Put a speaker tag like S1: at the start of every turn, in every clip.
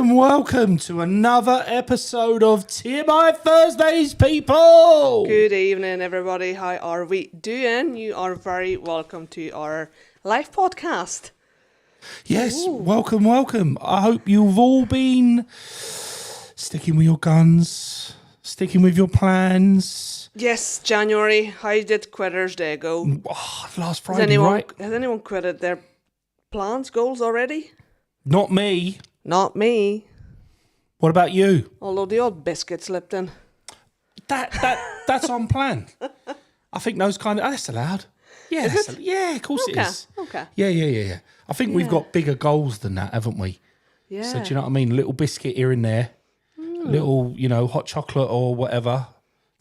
S1: Welcome to another episode of TMI Thursdays, people!
S2: Good evening, everybody. How are we doing? You are very welcome to our live podcast.
S1: Yes, welcome. I hope you've all been sticking with your guns, sticking with your plans.
S2: Yes, January. How did Quitters Day go?
S1: Last Friday, right?
S2: Has anyone quitted their plans, goals already?
S1: Not me.
S2: Not me.
S1: What about you?
S2: Although the odd biscuit slipped in.
S1: That's on plan. I think those that's allowed. Yeah, yeah, of course it is.
S2: Okay.
S1: Yeah. I think we've got bigger goals than that, haven't we?
S2: Yeah.
S1: So do you know what I mean? A little biscuit here and there, little, hot chocolate or whatever.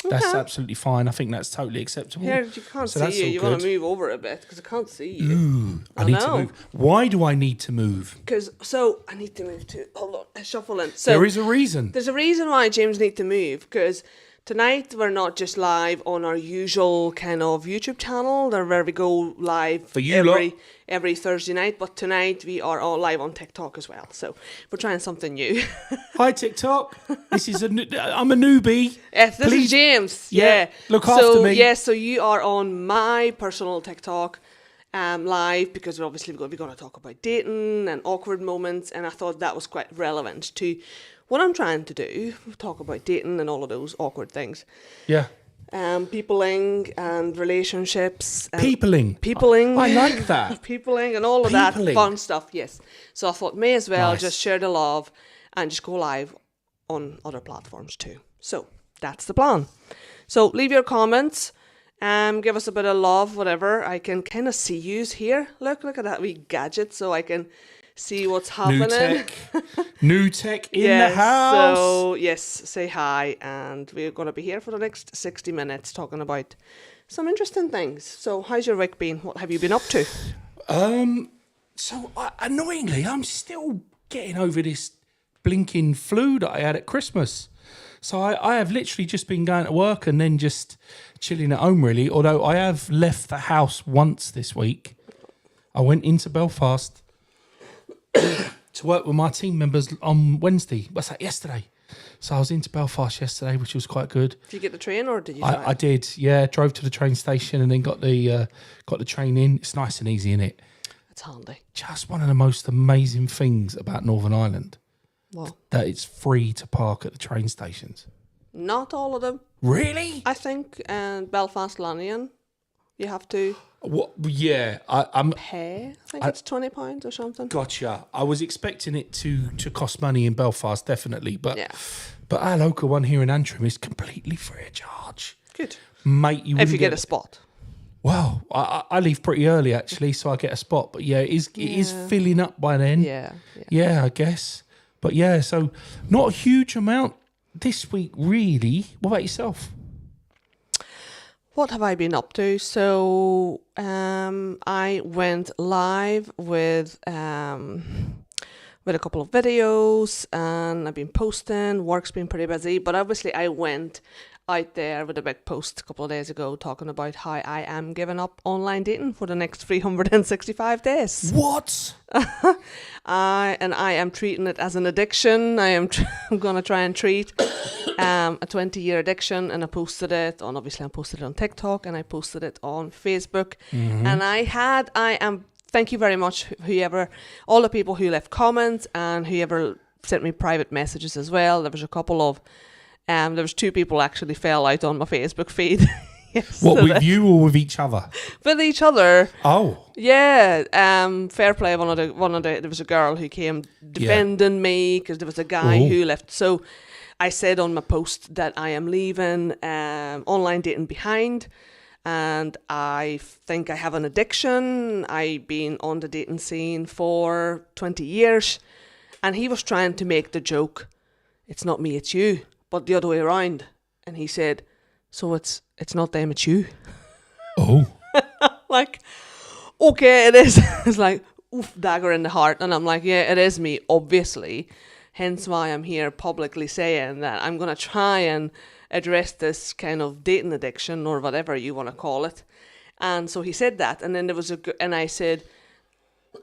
S1: That's absolutely fine. I think that's totally acceptable.
S2: Here, you can't see you. You want to move over a bit because I can't see you.
S1: Ooh, I need to move. Why do I need to move?
S2: I need to move too. Hold on, shuffling. So
S1: there is a reason.
S2: There's a reason why James need to move, because tonight we're not just live on our usual kind of YouTube channel, where we go live
S1: for you
S2: every Thursday night, but tonight we are all live on TikTok as well. So we're trying something new.
S1: Hi TikTok. This is I'm a newbie.
S2: Yes, this is James. Yeah.
S1: Look after me.
S2: Yeah, so you are on my personal TikTok live, because we're going to talk about dating and awkward moments, and I thought that was quite relevant to what I'm trying to do. Talk about dating and all of those awkward things.
S1: Yeah.
S2: Peopling and relationships.
S1: Peopling. I like that.
S2: Peopling and all of that fun stuff, yes. So I thought may as well just share the love and just go live on other platforms too. So that's the plan. So leave your comments. Give us a bit of love, whatever. I can kind of see yous here. Look at that wee gadget, so I can see what's happening.
S1: New tech in the house.
S2: So yes, say hi, and we're going to be here for the next 60 minutes talking about some interesting things. So how's your week been? What have you been up to?
S1: Annoyingly, I'm still getting over this blinking flu that I had at Christmas. So I have literally just been going to work and then just chilling at home, really. Although I have left the house once this week. I went into Belfast to work with my team members on Wednesday. What's that? Yesterday. So I was into Belfast yesterday, which was quite good.
S2: Did you get the train or did you drive?
S1: I did, yeah. Drove to the train station and then got the train in. It's nice and easy, isn't it?
S2: It's handy.
S1: Just one of the most amazing things about Northern Ireland.
S2: What?
S1: That it's free to park at the train stations.
S2: Not all of them.
S1: Really?
S2: I think Belfast Lanyon, you have to
S1: Yeah, I'm
S2: pay. I think it's £20 or something.
S1: Gotcha. I was expecting it to cost money in Belfast, definitely, but our local one here in Antrim is completely free of charge.
S2: Good,
S1: mate.
S2: If you get a spot.
S1: Well, I leave pretty early actually, so I get a spot. But yeah, it is filling up by then. Yeah, I guess. But yeah, so not a huge amount this week, really. What about yourself?
S2: What have I been up to? So I went live with a couple of videos, and I've been posting. Work's been pretty busy, but obviously I went out there with a big post a couple of days ago talking about how I am giving up online dating for the next 365 days.
S1: What?
S2: I am treating it as an addiction. I'm going to try and treat a 20-year addiction, and I posted it on TikTok, and I posted it on Facebook. Mm-hmm. And thank you very much, all the people who left comments and whoever sent me private messages as well. There was a couple of there was 2 people actually fell out on my Facebook feed.
S1: What, with you or with each other?
S2: With each other.
S1: Oh.
S2: Yeah. Fair play. There was a girl who came defending me because there was a guy who left. So I said on my post that I am leaving online dating behind, and I think I have an addiction. I've been on the dating scene for 20 years, and he was trying to make the joke, it's not me, it's you, but the other way around. And he said, so it's not them, it's you.
S1: Oh.
S2: Like, okay, it is. It's like, oof, dagger in the heart. And I'm like, yeah, it is me, obviously. Hence why I'm here publicly saying that I'm going to try and address this kind of dating addiction or whatever you want to call it. And so he said that. And then there was and I said,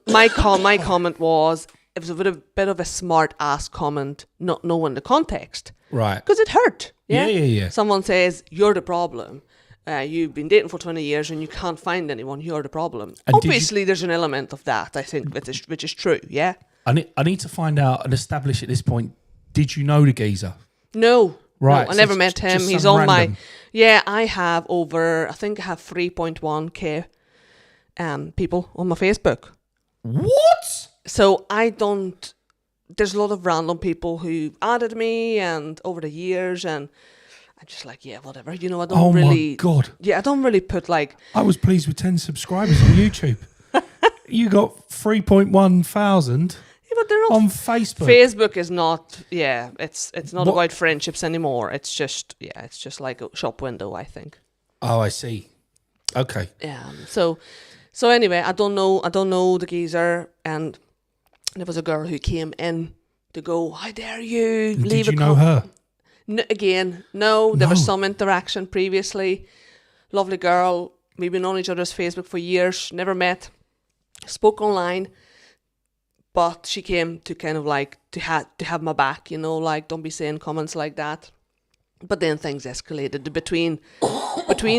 S2: my comment was, it was a bit of a smart ass comment, not knowing the context.
S1: Right.
S2: Because it hurt.
S1: Yeah.
S2: Someone says, you're the problem. You've been dating for 20 years and you can't find anyone. You're the problem. And obviously, there's an element of that, I think, which is true. Yeah.
S1: I need to find out and establish at this point, did you know the geezer?
S2: No.
S1: Right.
S2: No, I never met him. He's on
S1: random.
S2: my... Yeah, I have I think I have 3.1k people on my Facebook.
S1: What?
S2: So I don't... There's a lot of random people who added me and over the years, and I'm just like, yeah, whatever. You know, I don't really...
S1: Oh, my God.
S2: Yeah, I don't really put like...
S1: I was pleased with 10 subscribers on YouTube. You got 3.1 thousand
S2: but they're not
S1: on Facebook.
S2: Facebook is not, it's not about friendships anymore. It's just like a shop window, I think.
S1: Oh, I see. Okay.
S2: So anyway, I don't know the geezer, and there was a girl who came in to go, how dare you leave
S1: Did you know her?
S2: No, there was some interaction previously. Lovely girl. We've been on each other's Facebook for years, never met, spoke online. But she came to kind of like to have my back, you know, like don't be saying comments like that. But then things escalated between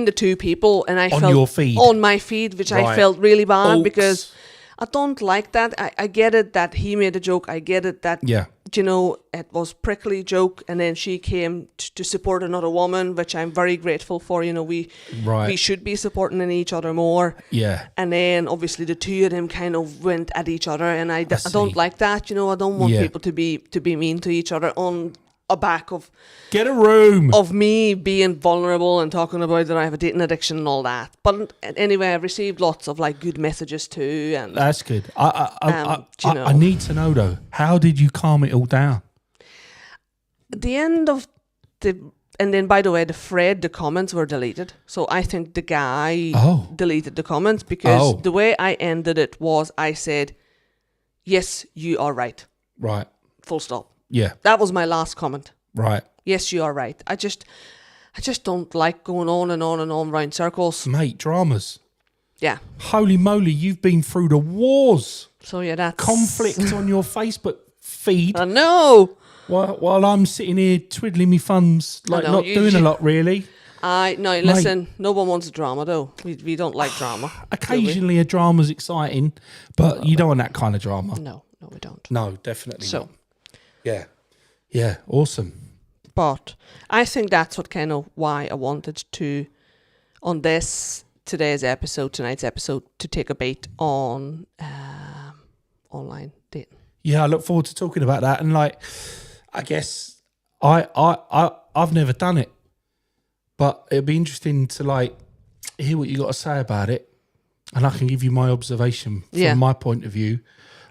S2: the two people, and I felt
S1: on your feed,
S2: on my feed, which
S1: right.
S2: I felt really bad
S1: Oops.
S2: because I don't like that. I get it that he made a joke. I get it that you know it was prickly joke, and then she came to support another woman, which I'm very grateful for. You know, we should be supporting each other more.
S1: Yeah.
S2: And then obviously the two of them kind of went at each other, and I don't like that. You know, I don't want people to be mean to each other on a back of
S1: get a room
S2: of me being vulnerable and talking about that I have a dating addiction and all that. But anyway, I've received lots of like good messages too, and
S1: that's good. I need to know though, how did you calm it all down?
S2: At the end of and then by the way, the comments were deleted. So I think the guy deleted the comments because the way I ended it was I said, yes, you are right.
S1: Right.
S2: Full stop.
S1: Yeah.
S2: That was my last comment.
S1: Right.
S2: Yes, you are right. I just don't like going on and on and on round circles.
S1: Mate, dramas.
S2: Yeah.
S1: Holy moly, you've been through the wars.
S2: So yeah, that's...
S1: conflict on your Facebook feed.
S2: I know.
S1: While I'm sitting here twiddling my thumbs, like not doing a lot really.
S2: Listen, no one wants drama though. We don't like drama.
S1: Occasionally a drama's exciting, but you don't want that kind of drama.
S2: No, we don't.
S1: No, definitely not. Yeah, awesome.
S2: But I think that's what kind of why I wanted to, on tonight's episode, to take a beat on online dating.
S1: Yeah, I look forward to talking about that. And like, I guess I've never done it, but it'd be interesting to like hear what you got to say about it, and I can give you my observation from my point of view.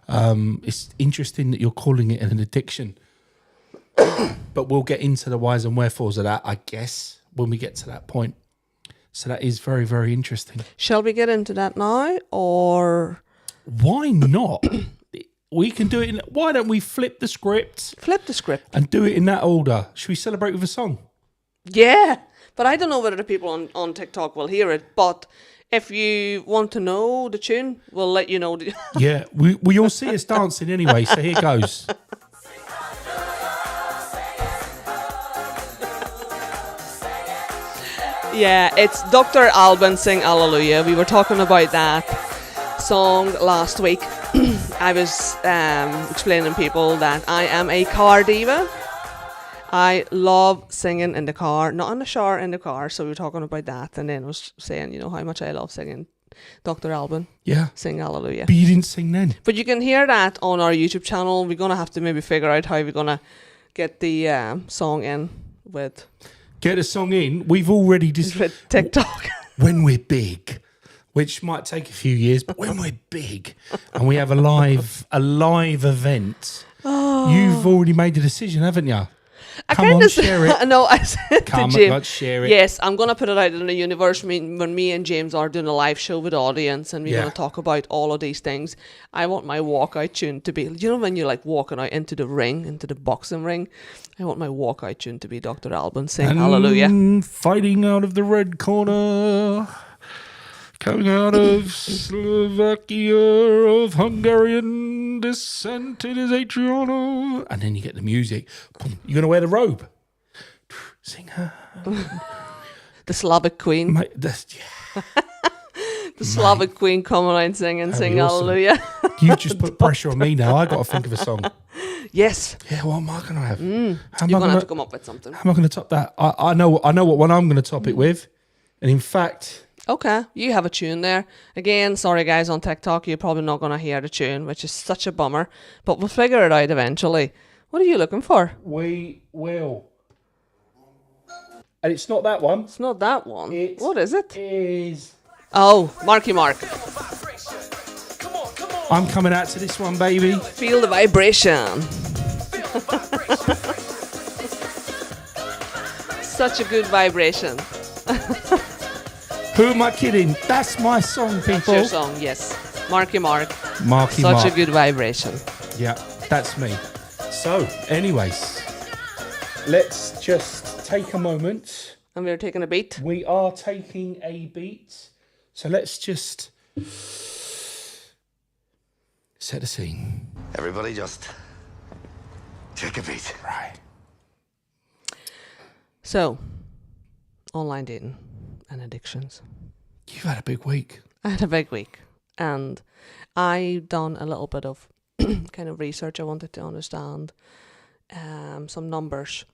S1: It's interesting that you're calling it an addiction. But we'll get into the whys and wherefores of that, I guess, when we get to that point. So that is very, very interesting.
S2: Shall we get into that now, or
S1: why not? We can do it. Why don't we flip the script? And do it in that order. Should we celebrate with a song?
S2: Yeah, but I don't know whether the people on TikTok will hear it. But if you want to know the tune, we'll let you know.
S1: Yeah, you'll see us dancing anyway. So here goes.
S2: Yeah, it's Dr. Alban, Sing Hallelujah. We were talking about that song last week. I was explaining to people that I am a car diva. I love singing in the car, not in the shower, in the car. So we were talking about that, and then I was saying, you know, how much I love singing Dr. Alban.
S1: Yeah.
S2: Sing Hallelujah.
S1: But you didn't sing then.
S2: But you can hear that on our YouTube channel. We're going to have to maybe figure out how we're going to get the song in with...
S1: Get a song in. We've already
S2: with TikTok.
S1: When we're big, which might take a few years, but when we're big and we have a live event, you've already made a decision, haven't you? Come on, share it.
S2: No, I said
S1: Come
S2: to
S1: on,
S2: James,
S1: let's share it.
S2: yes, I'm going to put it out in the universe when me and James are doing a live show with the audience and we're
S1: Yeah.
S2: going to talk about all of these things. I want my walkout tune to be, you know, when you're like walking out into the ring, into the boxing ring, I want my walkout tune to be Dr. Alban saying hallelujah.
S1: Fighting out of the red corner, coming out of Slovakia of Hungarian descent, it is Adriano. And then you get the music. Boom. You're going to wear the robe. Sing her.
S2: The Slavic Queen.
S1: Mate,
S2: The Slavic Queen coming out singing,
S1: That'd
S2: sing
S1: be awesome.
S2: hallelujah.
S1: You just put pressure on me now. I got to think of a song.
S2: Yes.
S1: Yeah, what am I going to have? How am
S2: You're
S1: I
S2: going to have
S1: gonna-
S2: to come up with something.
S1: How am I going to top that? I know what one I'm going to top it with. And in fact,
S2: Okay, you have a tune there. Again, sorry guys on TikTok, you're probably not going to hear the tune, which is such a bummer. But we'll figure it out eventually. What are you looking for?
S1: we will. And it's not that one.
S2: It's not that one.
S1: It
S2: What is it?
S1: is.
S2: Oh, Marky Mark.
S1: I'm coming out to this one, baby.
S2: Feel the vibration. Such a good vibration.
S1: Who am I kidding? That's my song,
S2: That's
S1: people.
S2: your song, yes. Marky Mark.
S1: Marky
S2: Such
S1: Mark.
S2: a good vibration.
S1: Yeah, that's me. So, anyways, let's just take a moment.
S2: And we're taking a beat.
S1: We are taking a beat. So let's just set the scene.
S3: Everybody just take a beat.
S1: Right.
S2: So, online dating and addictions.
S1: You've had a big week.
S2: I had a big week, and I done a little bit of kind of research. I wanted to understand some numbers,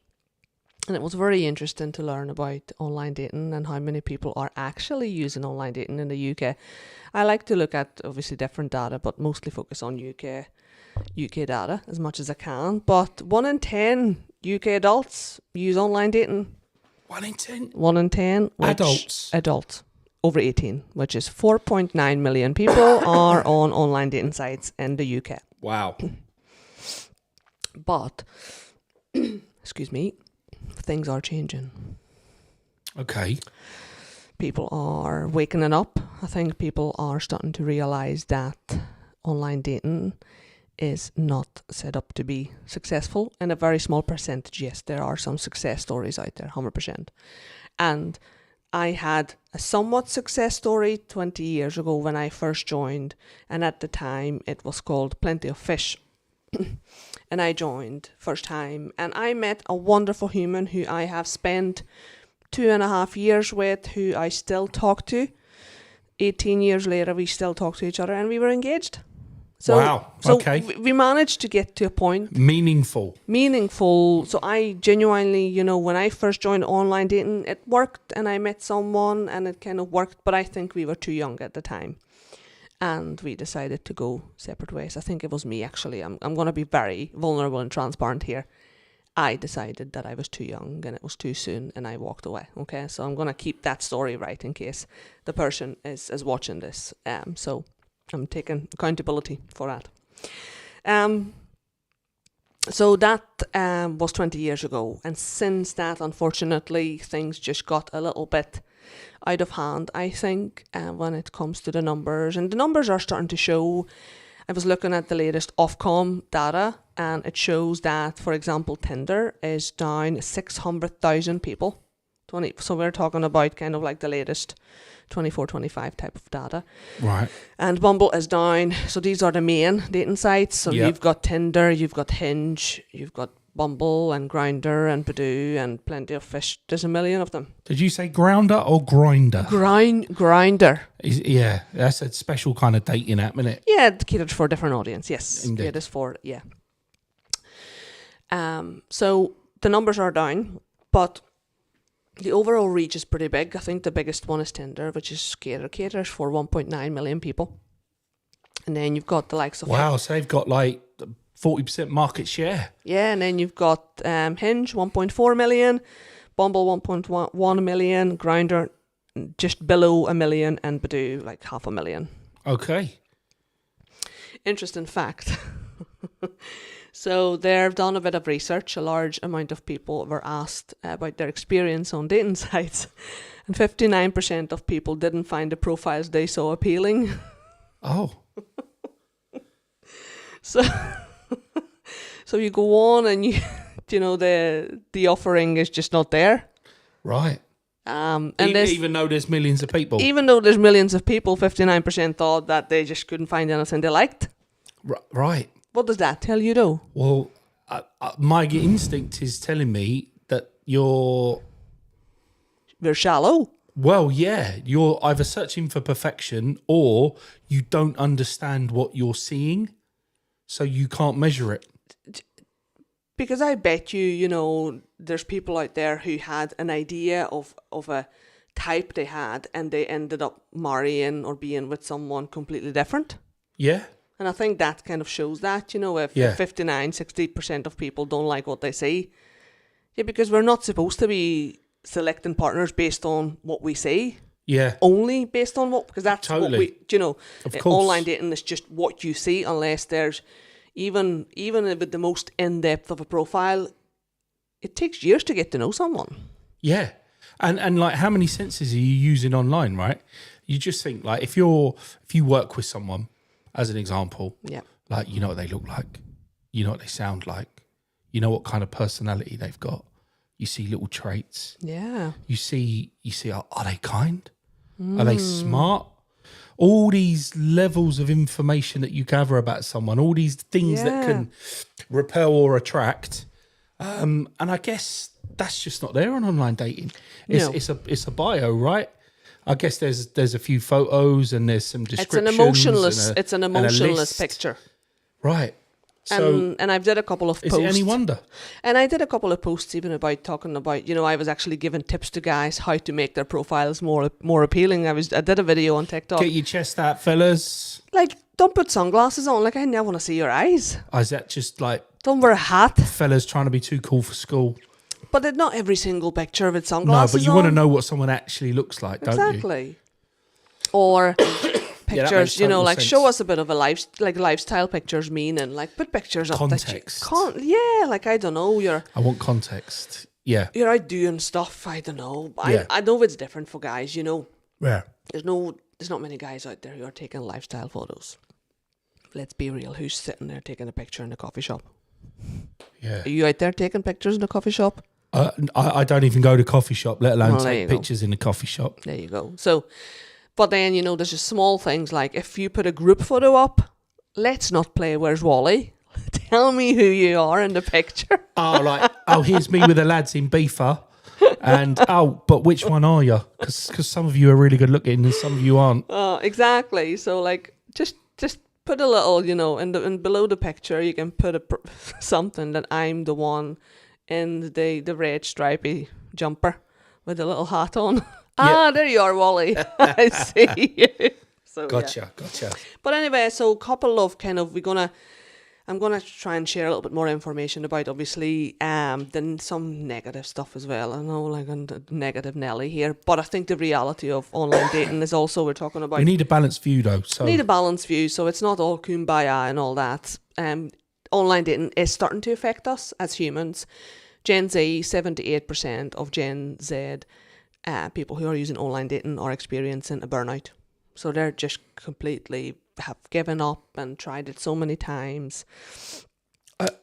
S2: and it was very interesting to learn about online dating and how many people are actually using online dating in the UK. I like to look at obviously different data, but mostly focus on UK data as much as I can. But 1 in 10 UK adults use online dating.
S1: 1 in 10.
S2: 1 in 10 adults over 18, which is 4.9 million people are on online dating sites in the UK.
S1: Wow.
S2: But, excuse me, things are changing.
S1: Okay.
S2: People are waking up. I think people are starting to realise that online dating is not set up to be successful. In a very small percentage, yes, there are some success stories out there, 100%. And I had a somewhat success story 20 years ago when I first joined, and at the time it was called Plenty of Fish. And I joined first time, and I met a wonderful human who I have spent 2.5 years with, who I still talk to. 18 years later, we still talk to each other, and we were engaged. So,
S1: Wow,
S2: so
S1: okay.
S2: we managed to get to a point.
S1: Meaningful.
S2: So I genuinely, when I first joined online dating, it worked, and I met someone and it kind of worked, but I think we were too young at the time. And we decided to go separate ways. I think it was me, actually. I'm going to be very vulnerable and transparent here. I decided that I was too young and it was too soon, and I walked away. Okay, so I'm going to keep that story right in case the person is watching this. So I'm taking accountability for that. So that was 20 years ago. And since that, unfortunately, things just got a little bit out of hand, I think, when it comes to the numbers. And the numbers are starting to show. I was looking at the latest Ofcom data, and it shows that, for example, Tinder is down 600,000 people. So we're talking about kind of like the latest 24-25 type of data.
S1: Right.
S2: And Bumble is down. So these are the main dating sites. So
S1: Yep.
S2: you've got Tinder, you've got Hinge, you've got Bumble and Grindr and Badoo and Plenty of Fish. There's a million of them.
S1: Did you say grounder or grinder?
S2: Grindr.
S1: Yeah, that's a special kind of dating app, isn't it?
S2: Yeah, it catered for a different audience. Yes,
S1: Indeed.
S2: it is for, yeah. So the numbers are down, but the overall reach is pretty big. I think the biggest one is Tinder, which is caters for 1.9 million people. And then you've got the likes of...
S1: Wow, so they've got like 40% market share.
S2: Yeah, and then you've got Hinge, 1.4 million, Bumble, 1.1 million, Grindr, just below 1 million, and Badoo, like 500,000.
S1: Okay.
S2: Interesting fact. So they've done a bit of research. A large amount of people were asked about their experience on dating sites, and 59% of people didn't find the profiles they saw appealing.
S1: Oh,
S2: So, so you go on and you know, the offering is just not there.
S1: right.
S2: And
S1: Even though there's millions of people.
S2: even though there's millions of people, 59% thought that they just couldn't find anything they liked.
S1: Right.
S2: What does that tell you, though?
S1: Well, my instinct is telling me that you're
S2: shallow.
S1: Well, yeah, you're either searching for perfection or you don't understand what you're seeing, so you can't measure it.
S2: Because I bet you know, there's people out there who had an idea of a type they had and they ended up marrying or being with someone completely different.
S1: Yeah.
S2: And I think that kind of shows that, you know, if 59-60% of people don't like what they see. Yeah, because we're not supposed to be selecting partners based on what we see.
S1: Yeah.
S2: Only based on what, because that's
S1: Totally.
S2: what we, you know,
S1: Of course.
S2: online dating is just what you see, unless there's, even with the most in-depth of a profile, it takes years to get to know someone.
S1: Yeah. And like, how many senses are you using online, right? You just think, like, if you work with someone, as an example,
S2: Yeah.
S1: like, you know what they look like, you know what they sound like, you know what kind of personality they've got. You see little traits.
S2: Yeah.
S1: You see, are they kind? Are they smart? All these levels of information that you gather about someone, all these things that can repel or attract. And I guess that's just not there on online dating. It's a bio, right? I guess there's a few photos and there's some descriptions.
S2: It's an emotionless picture.
S1: Right. So
S2: and I've did a couple of posts.
S1: Is it any wonder?
S2: And I did a couple of posts even about talking about, you know, I was actually giving tips to guys how to make their profiles more appealing. I did a video on TikTok.
S1: Get your chest out, fellas.
S2: Like, don't put sunglasses on. Like, I never want to see your eyes.
S1: Or is that just like
S2: Don't wear a hat.
S1: fellas trying to be too cool for school?
S2: But it's not every single picture with
S1: No,
S2: sunglasses
S1: but you
S2: on.
S1: want to know what someone actually looks like, don't you?
S2: Exactly. Or pictures,
S1: makes
S2: you know,
S1: total
S2: like
S1: sense.
S2: show us a bit of a lifestyle pictures, meaning like put pictures up
S1: Context.
S2: that yeah, like I don't know,
S1: I want context. Yeah.
S2: you're out doing stuff. I don't know.
S1: Yeah.
S2: I know it's different for guys. You know,
S1: Yeah.
S2: there's not many guys out there who are taking lifestyle photos. Let's be real. Who's sitting there taking a picture in a coffee shop?
S1: Yeah.
S2: Are you out there taking pictures in a coffee shop?
S1: I don't even go to coffee shop, let alone
S2: Well, there
S1: take
S2: you go.
S1: pictures in a coffee shop.
S2: There you go. So, but then, you know, there's just small things like if you put a group photo up, let's not play Where's Wally. Tell me who you are in the picture.
S1: Here's me with the lads in Beefer. And, but which one are you? Because some of you are really good looking and some of you aren't.
S2: Exactly. So, like, just put a little, you know, and below the picture, you can put something that I'm the one in the red stripy jumper with a little hat on. There you are, Wally. I see you. So,
S1: Gotcha.
S2: But anyway, so a couple of I'm gonna try and share a little bit more information about, obviously, then some negative stuff as well. I know, like, a negative Nelly here, but I think the reality of online dating is also, we're talking about.
S1: We need a balanced view, though. So
S2: Need a balanced view, so it's not all kumbaya and all that. Online dating is starting to affect us as humans. Gen Z, 78% of Gen Z people who are using online dating are experiencing a burnout. So they're just completely have given up and tried it so many times,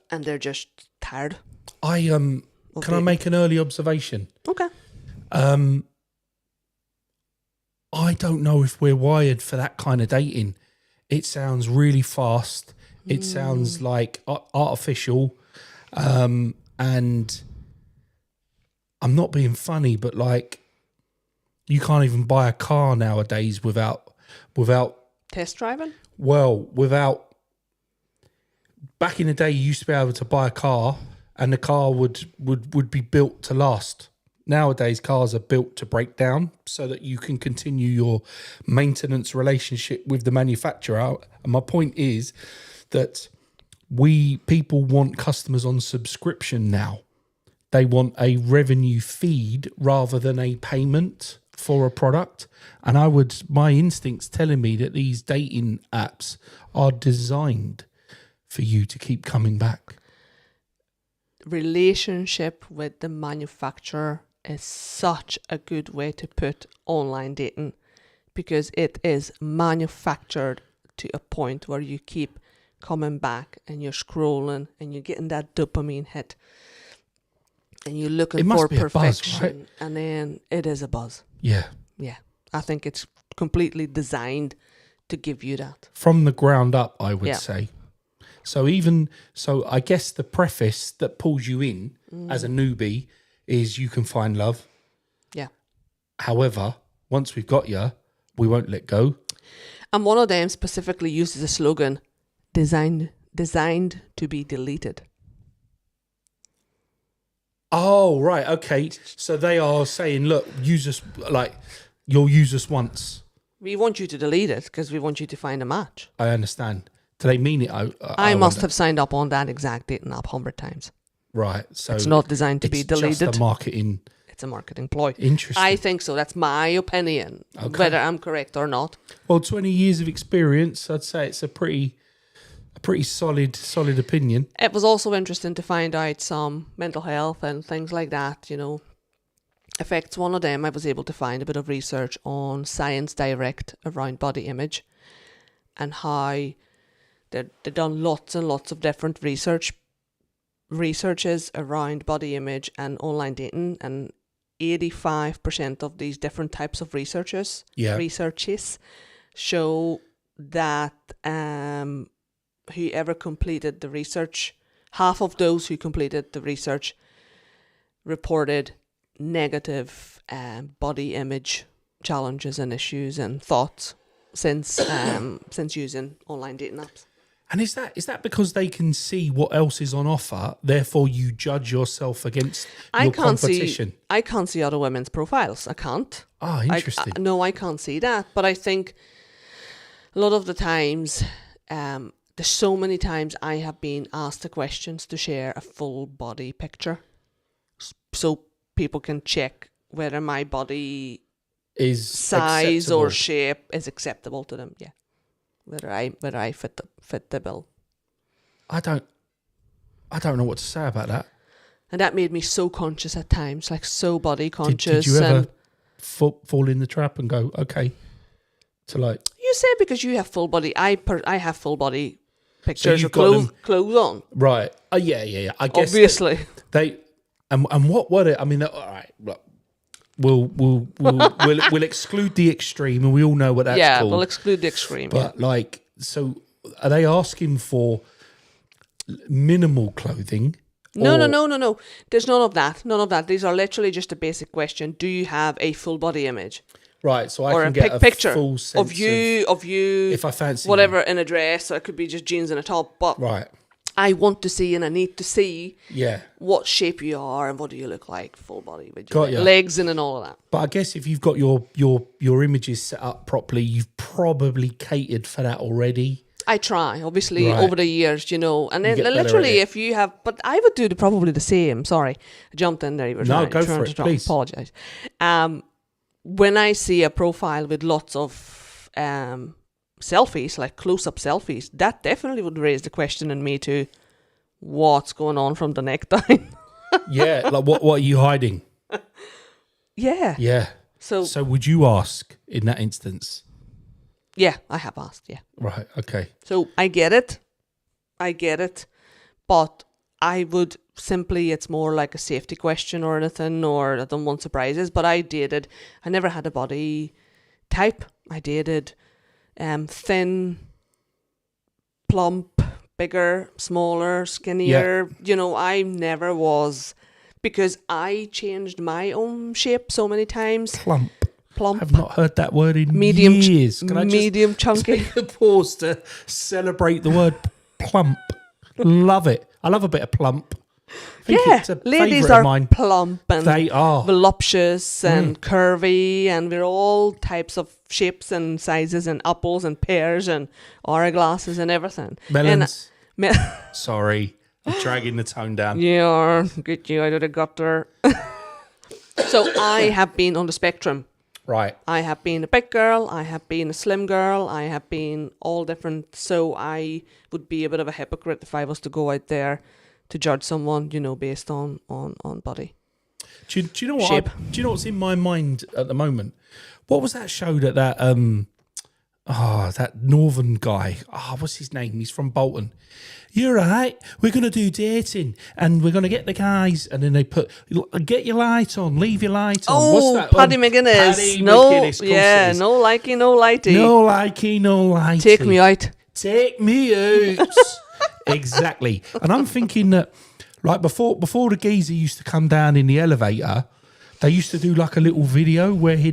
S2: and they're just tired.
S1: Can I make an early observation?
S2: Okay.
S1: I don't know if we're wired for that kind of dating. It sounds really fast. It sounds like artificial. And I'm not being funny, but like, you can't even buy a car nowadays without
S2: Test driving?
S1: Well, back in the day, you used to be able to buy a car and the car would be built to last. Nowadays, cars are built to break down so that you can continue your maintenance relationship with the manufacturer. And my point is that people want customers on subscription now. They want a revenue feed rather than a payment for a product. And my instincts telling me that these dating apps are designed for you to keep coming back.
S2: relationship with the manufacturer is such a good way to put online dating, because it is manufactured to a point where you keep coming back and you're scrolling and you're getting that dopamine hit and you're looking
S1: It must
S2: for
S1: be a buzz,
S2: perfection,
S1: right?
S2: and then it is a buzz.
S1: Yeah.
S2: Yeah, I think it's completely designed to give you that.
S1: From the ground up, I would
S2: Yeah.
S1: say. So I guess the preface that pulls you in as a newbie is you can find love.
S2: Yeah.
S1: However, once we've got you, we won't let go.
S2: And one of them specifically uses the slogan, designed to be deleted.
S1: Oh, right. Okay. So they are saying, look, use us, like, you'll use us once.
S2: We want you to delete it because we want you to find a match.
S1: I understand. Do they mean it?
S2: I must
S1: wonder.
S2: have signed up on that exact dating app 100 times.
S1: Right. So
S2: It's not designed to be
S1: it's
S2: deleted.
S1: just a marketing.
S2: It's a marketing ploy.
S1: Interesting.
S2: I think so. That's my opinion.
S1: Okay.
S2: Whether I'm correct or not.
S1: Well, 20 years of experience, I'd say it's a pretty solid opinion.
S2: It was also interesting to find out some mental health and things like that, effects. One of them, I was able to find a bit of research on Science Direct around body image and how they've done lots and lots of different researches around body image and online dating, and 85% of these different types of researches show that whoever completed the research, half of those who completed the research reported negative body image challenges and issues and thoughts since using online dating apps.
S1: And is that because they can see what else is on offer, therefore you judge yourself against your competition?
S2: I can't see other women's profiles. I can't.
S1: Ah, interesting.
S2: No, I can't see that. But I think a lot of the times, there's so many times I have been asked the questions to share a full body picture, so people can check whether my body
S1: Is
S2: size
S1: acceptable.
S2: or shape is acceptable to them. Yeah, whether I fit the bill.
S1: I don't know what to say about that.
S2: And that made me so conscious at times, like so body conscious.
S1: Did you ever
S2: and
S1: fall in the trap and go, okay, to like...
S2: you say because you have full body, I have full body pictures
S1: you've
S2: of
S1: got
S2: clothes on.
S1: Right. Yeah. I guess
S2: Obviously.
S1: they... And what were it? I mean, all right, look, we'll exclude the extreme, and we all know what that's
S2: Yeah,
S1: called.
S2: we'll exclude the extreme.
S1: But like, so are they asking for minimal clothing?
S2: No.
S1: or-
S2: There's none of that. None of that. These are literally just a basic question. Do you have a full body image?
S1: Right, so I
S2: Or
S1: can
S2: a
S1: get a
S2: picture
S1: full sense
S2: of you,
S1: if I fancy
S2: whatever, in a dress, or it could be just jeans and a top. But
S1: Right.
S2: I want to see and I need to see
S1: Yeah.
S2: what shape you are and what do you look like full body with
S1: Got
S2: your
S1: ya.
S2: legs in and all of that.
S1: But I guess if you've got your images set up properly, you've probably catered for that already.
S2: I try, obviously,
S1: Right.
S2: over the years, and then
S1: get better
S2: literally,
S1: at it.
S2: if you have, but I would do probably the same. Sorry, I jumped in there. You were
S1: No,
S2: trying,
S1: go
S2: trying
S1: for
S2: to
S1: it,
S2: talk.
S1: please.
S2: Apologize. When I see a profile with lots of selfies, like close-up selfies, that definitely would raise the question in me too. What's going on from the neck down?
S1: Yeah, like what are you hiding?
S2: Yeah.
S1: Yeah.
S2: So
S1: So would you ask in that instance?
S2: yeah, I have asked. Yeah.
S1: Right, okay.
S2: So I get it, but I would simply, it's more like a safety question or anything, or I don't want surprises. But I never had a body type. I dated thin, plump, bigger, smaller, skinnier. I never was, because I changed my own shape so many times.
S1: Plump.
S2: Plump,
S1: I've not heard that word in
S2: medium,
S1: years. Can I just
S2: medium chunky.
S1: take a pause to celebrate the word plump? Love it. I love a bit of plump. I think
S2: Yeah,
S1: it's a
S2: ladies
S1: favourite of
S2: are
S1: mine.
S2: plump and
S1: They are.
S2: voluptuous and curvy, and we're all types of shapes and sizes and apples and pears and hourglasses and everything.
S1: Melons.
S2: And,
S1: Sorry. I'm dragging the tone down.
S2: yeah, get you out of the gutter. So I have been on the spectrum.
S1: Right.
S2: I have been a big girl, I have been a slim girl, I have been all different. So I would be a bit of a hypocrite if I was to go out there to judge someone, based on body.
S1: Do you know what?
S2: Shape.
S1: Do you know what's in my mind at the moment? What was that show that that northern guy? What's his name? He's from Bolton. You're right. We're going to do dating, and we're going to get the guys, and then they put get your light on, leave your light on.
S2: Oh,
S1: What's that?
S2: Paddy McGuinness.
S1: Paddy
S2: No,
S1: McGuinness, of course
S2: yeah,
S1: it is.
S2: no likey, no lighty.
S1: No likey, no lighty.
S2: Take me out.
S1: Take me out. Exactly. And I'm thinking that, like, before the geezer used to come down in the elevator, they used to do like a little video where he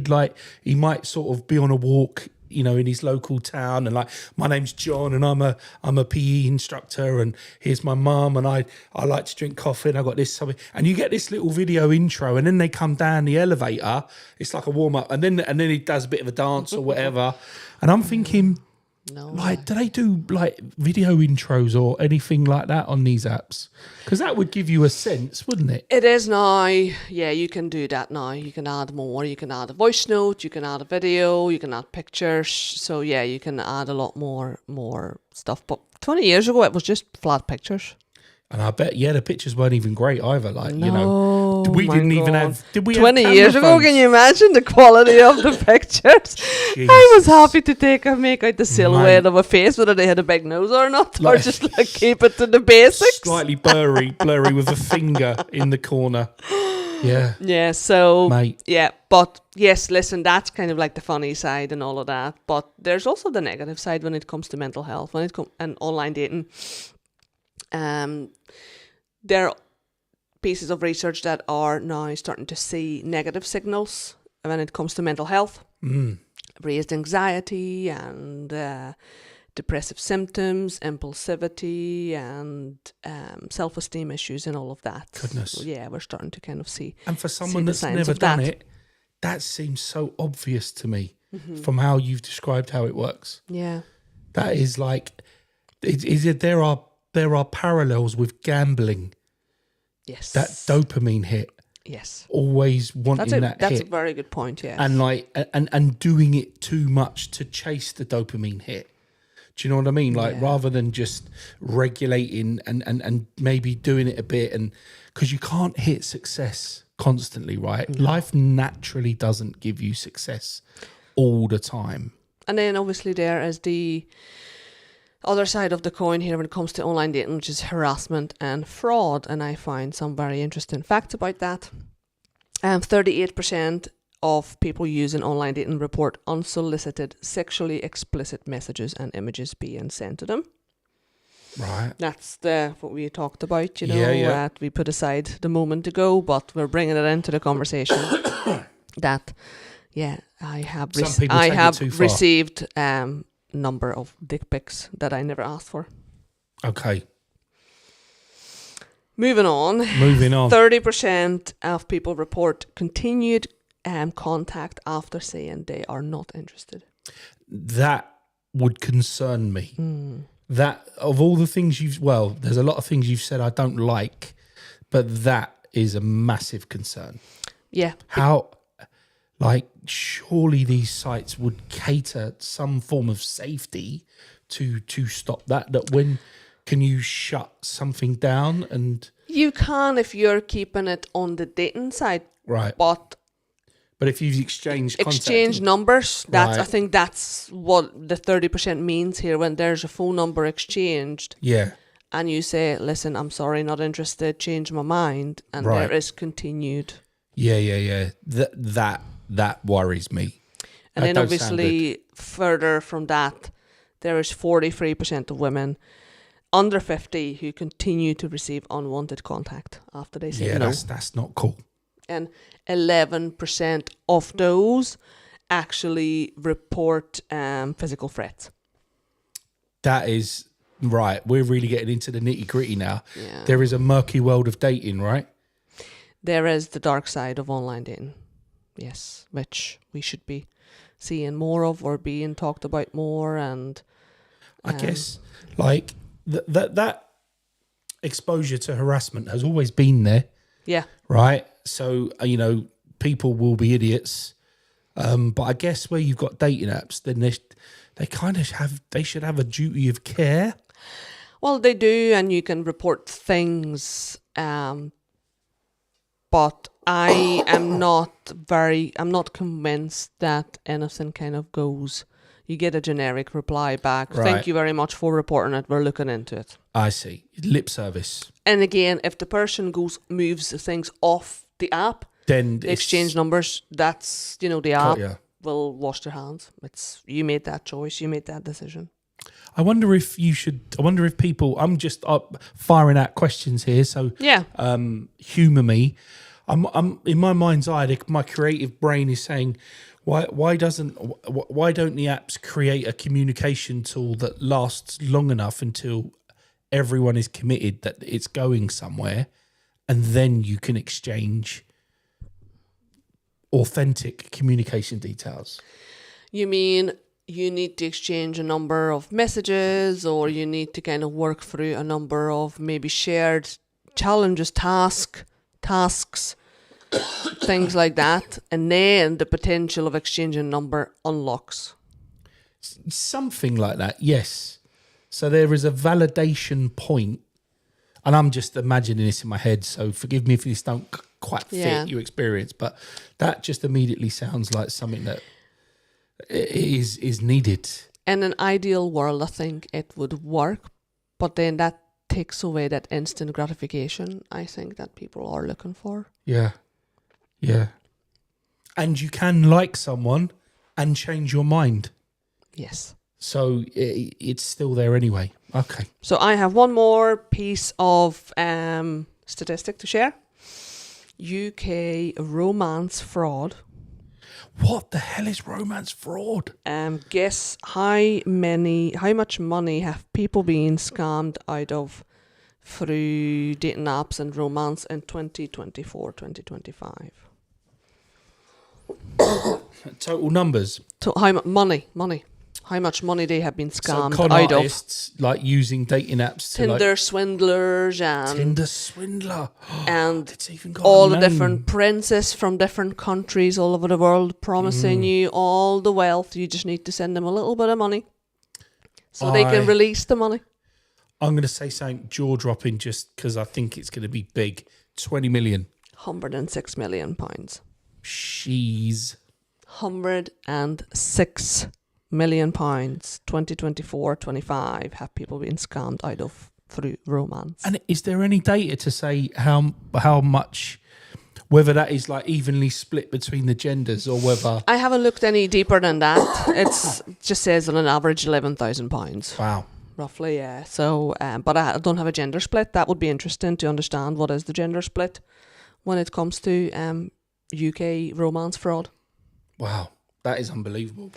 S1: might sort of be on a walk, in his local town, and like, my name's John, and I'm a PE instructor, and here's my mum, and I like to drink coffee, and I got this something, and you get this little video intro, and then they come down the elevator. It's like a warm up, and then he does a bit of a dance or whatever, and I'm thinking.
S2: No.
S1: Like, do they do like video intros or anything like that on these apps? Because that would give you a sense, wouldn't it?
S2: It is now. Yeah, you can do that now. You can add more. You can add a voice note. You can add a video. You can add pictures. So yeah, you can add a lot more stuff. But 20 years ago, it was just flat pictures.
S1: And I bet, the pictures weren't even great either. Like,
S2: No,
S1: we
S2: my
S1: didn't even
S2: God.
S1: have. Did we?
S2: 20
S1: have
S2: years
S1: camera
S2: ago,
S1: phones?
S2: can you imagine the quality of the pictures? I was happy to make out the silhouette of a face, whether they had a big nose or not, or just like keep it to the basics.
S1: Slightly blurry with a finger in the corner. Yeah.
S2: Yeah, so
S1: Mate.
S2: yeah, but yes, listen, that's kind of like the funny side and all of that. But there's also the negative side when it comes to mental health, when it comes and online dating. There are pieces of research that are now starting to see negative signals when it comes to mental health, raised anxiety and depressive symptoms, impulsivity, and self-esteem issues and all of that.
S1: Goodness.
S2: So, yeah, we're starting to kind of see.
S1: And for someone
S2: the
S1: that's
S2: signs
S1: never
S2: of
S1: done
S2: that.
S1: it, that seems so obvious to me from how you've described how it works.
S2: Yeah.
S1: That is like, there are parallels with gambling.
S2: Yes.
S1: That dopamine hit,
S2: Yes.
S1: always wanting
S2: That's
S1: that
S2: a
S1: hit,
S2: very good point. Yeah.
S1: and like and doing it too much to chase the dopamine hit. Do you know what I mean? Like,
S2: Yeah.
S1: rather than just regulating and maybe doing it a bit, and because you can't hit success constantly, right? Life naturally doesn't give you success all the time.
S2: And then obviously there is the other side of the coin here when it comes to online dating, which is harassment and fraud. And I find some very interesting facts about that. 38% of people using online dating report unsolicited sexually explicit messages and images being sent to them.
S1: Right.
S2: That's what we talked about,
S1: Yeah.
S2: that we put aside the moment ago, but we're bringing it into the conversation. That, yeah, I have
S1: Some people take it too far.
S2: received number of dick pics that I never asked for.
S1: Okay.
S2: Moving on. 30% of people report continued contact after saying they are not interested.
S1: That would concern me. That, of all the things there's a lot of things you've said I don't like, but that is a massive concern.
S2: Yeah.
S1: How, like, surely these sites would cater some form of safety to stop that. That when can you shut something down? And
S2: You can if you're keeping it on the dating side,
S1: right,
S2: but
S1: if you've exchanged
S2: numbers, I
S1: Right.
S2: think that's what the 30% means here. When there's a phone number exchanged,
S1: yeah,
S2: and you say, "Listen, I'm sorry, not interested. Change my mind," and
S1: Right.
S2: there is continued.
S1: yeah. That worries me.
S2: And
S1: That
S2: then
S1: don't sound
S2: obviously further from that, there is 43% of women under 50 who continue to receive unwanted contact after they say
S1: Yeah,
S2: no.
S1: that's not cool.
S2: And 11% of those actually report physical threats.
S1: That is right. We're really getting into the nitty gritty now.
S2: Yeah.
S1: There is a murky world of dating, right?
S2: There is the dark side of online dating. Yes, which we should be seeing more of or being talked about more. And
S1: I guess like that exposure to harassment has always been there,
S2: yeah,
S1: right? So, people will be idiots. But I guess where you've got dating apps, then they kind of they should have a duty of care.
S2: Well, they do, and you can report things. But I'm not convinced that anything kind of goes. You get a generic reply back.
S1: Right.
S2: Thank you very much for reporting it. We're looking into it.
S1: I see. Lip service.
S2: And again, if the person moves the things off the app,
S1: Then
S2: the exchange numbers, that's, the
S1: Got
S2: app
S1: ya.
S2: will wash their hands. You made that choice. You made that decision.
S1: I wonder if people, I'm just firing out questions here, so
S2: Yeah.
S1: humour me. I'm in my mind's eye, my creative brain is saying, why don't the apps create a communication tool that lasts long enough until everyone is committed that it's going somewhere, and then you can exchange authentic communication details?
S2: You mean you need to exchange a number of messages, or you need to kind of work through a number of maybe shared challenges, tasks, things like that, and then the potential of exchanging number unlocks.
S1: Something like that, yes. So there is a validation point, and I'm just imagining this in my head, so forgive me if this don't quite fit your experience, but that just immediately sounds like something that is needed.
S2: In an ideal world, I think it would work, but then that takes away that instant gratification, I think, that people are looking for.
S1: Yeah. And you can like someone and change your mind.
S2: Yes.
S1: So it's still there anyway. Okay.
S2: So I have one more piece of statistic to share. UK romance fraud.
S1: What the hell is romance fraud?
S2: Guess how much money have people been scammed out of through dating apps and romance in 2024, 2025?
S1: Total numbers.
S2: How much money? How much money they have been scammed
S1: So con
S2: out
S1: artists, like using dating apps to
S2: Tinder swindlers and
S1: Tinder swindler.
S2: and
S1: It's even got
S2: all
S1: a
S2: the
S1: name.
S2: different princes from different countries all over the world promising you all the wealth. You just need to send them a little bit of money so they can release the money.
S1: I'm going to say something jaw-dropping just because I think it's going to be big. 20 million.
S2: 106 million pounds.
S1: She's
S2: 106 million pounds. 2024-25 have people been scammed out of through romance.
S1: And is there any data to say how much, whether that is like evenly split between the genders or whether?
S2: I haven't looked any deeper than that. It just says on an average £11,000.
S1: Wow.
S2: Roughly, yeah. So, but I don't have a gender split. That would be interesting to understand what is the gender split when it comes to UK romance fraud.
S1: Wow. That is unbelievable.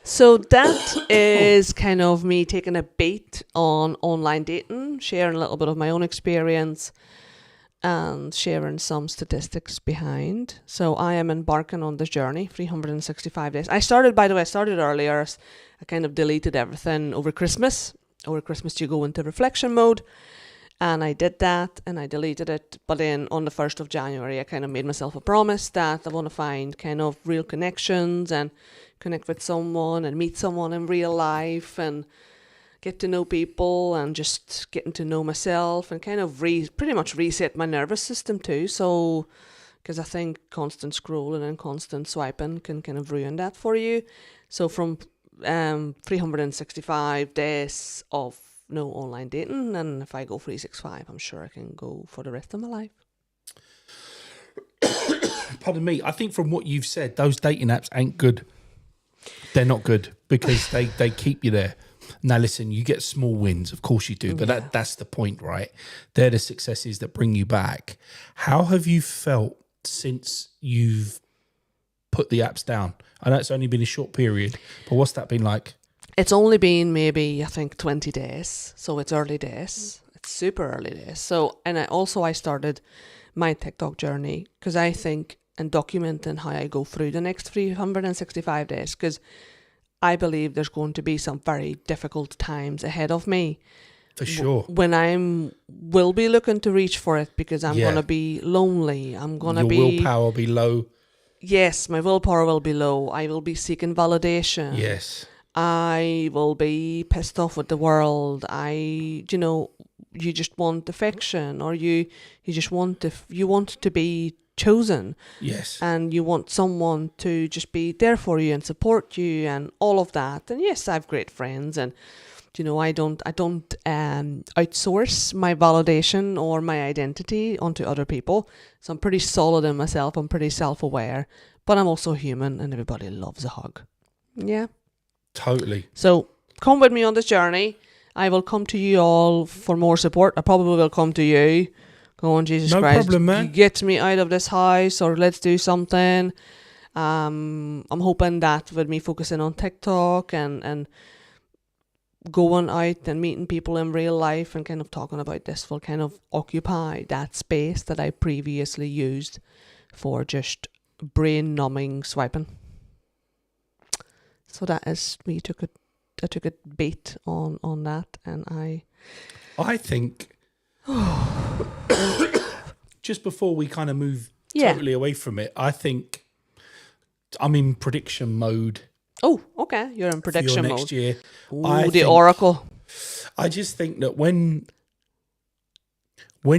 S2: So that is kind of me taking a beat on online dating, sharing a little bit of my own experience and sharing some statistics behind. So I am embarking on this journey, 365 days. I started earlier. I kind of deleted everything over Christmas. Over Christmas you go into reflection mode, and I did that and I deleted it. But then on the 1st of January I kind of made myself a promise that I want to find kind of real connections and connect with someone and meet someone in real life and get to know people and just getting to know myself and kind of pretty much reset my nervous system too. So, because I think constant scrolling and constant swiping can kind of ruin that for you. So from 365 days of no online dating, and if I go 365, I'm sure I can go for the rest of my life.
S1: Pardon me. I think from what you've said, those dating apps ain't good. They're not good because they keep you there. Now, listen, you get small wins. Of course you do. But that's the point, right? They're the successes that bring you back. How have you felt since you've put the apps down? I know it's only been a short period, but what's that been like?
S2: It's only been maybe, I think, 20 days. So it's early days. It's super early days. So, and I started my TikTok journey because I think, and documenting how I go through the next 365 days, because I believe there's going to be some very difficult times ahead of me.
S1: For sure.
S2: When will be looking to reach for it, because I'm going to be lonely. I'm going to be...
S1: Your willpower will be low.
S2: Yes, my willpower will be low. I will be seeking validation.
S1: Yes.
S2: I will be pissed off with the world. You just want affection, or you just want you want to be chosen,
S1: Yes.
S2: and you want someone to just be there for you and support you and all of that. And yes, I have great friends, and I don't outsource my validation or my identity onto other people. So I'm pretty solid in myself. I'm pretty self-aware, but I'm also human, and everybody loves a hug. Yeah.
S1: Totally.
S2: So come with me on this journey. I will come to you all for more support. I probably will come to you. Go on, Jesus
S1: No
S2: Christ.
S1: problem, man.
S2: Get me out of this house, or let's do something. I'm hoping that with me focusing on TikTok and going out and meeting people in real life and kind of talking about this will kind of occupy that space that I previously used for just brain numbing swiping. So that is me. I took a beat on that, and
S1: I think just before we kind of move
S2: Yeah.
S1: totally away from it, I think I'm in prediction mode
S2: Oh, okay. You're in
S1: for
S2: prediction
S1: your
S2: mode.
S1: next year.
S2: Ooh, the oracle.
S1: I just think that when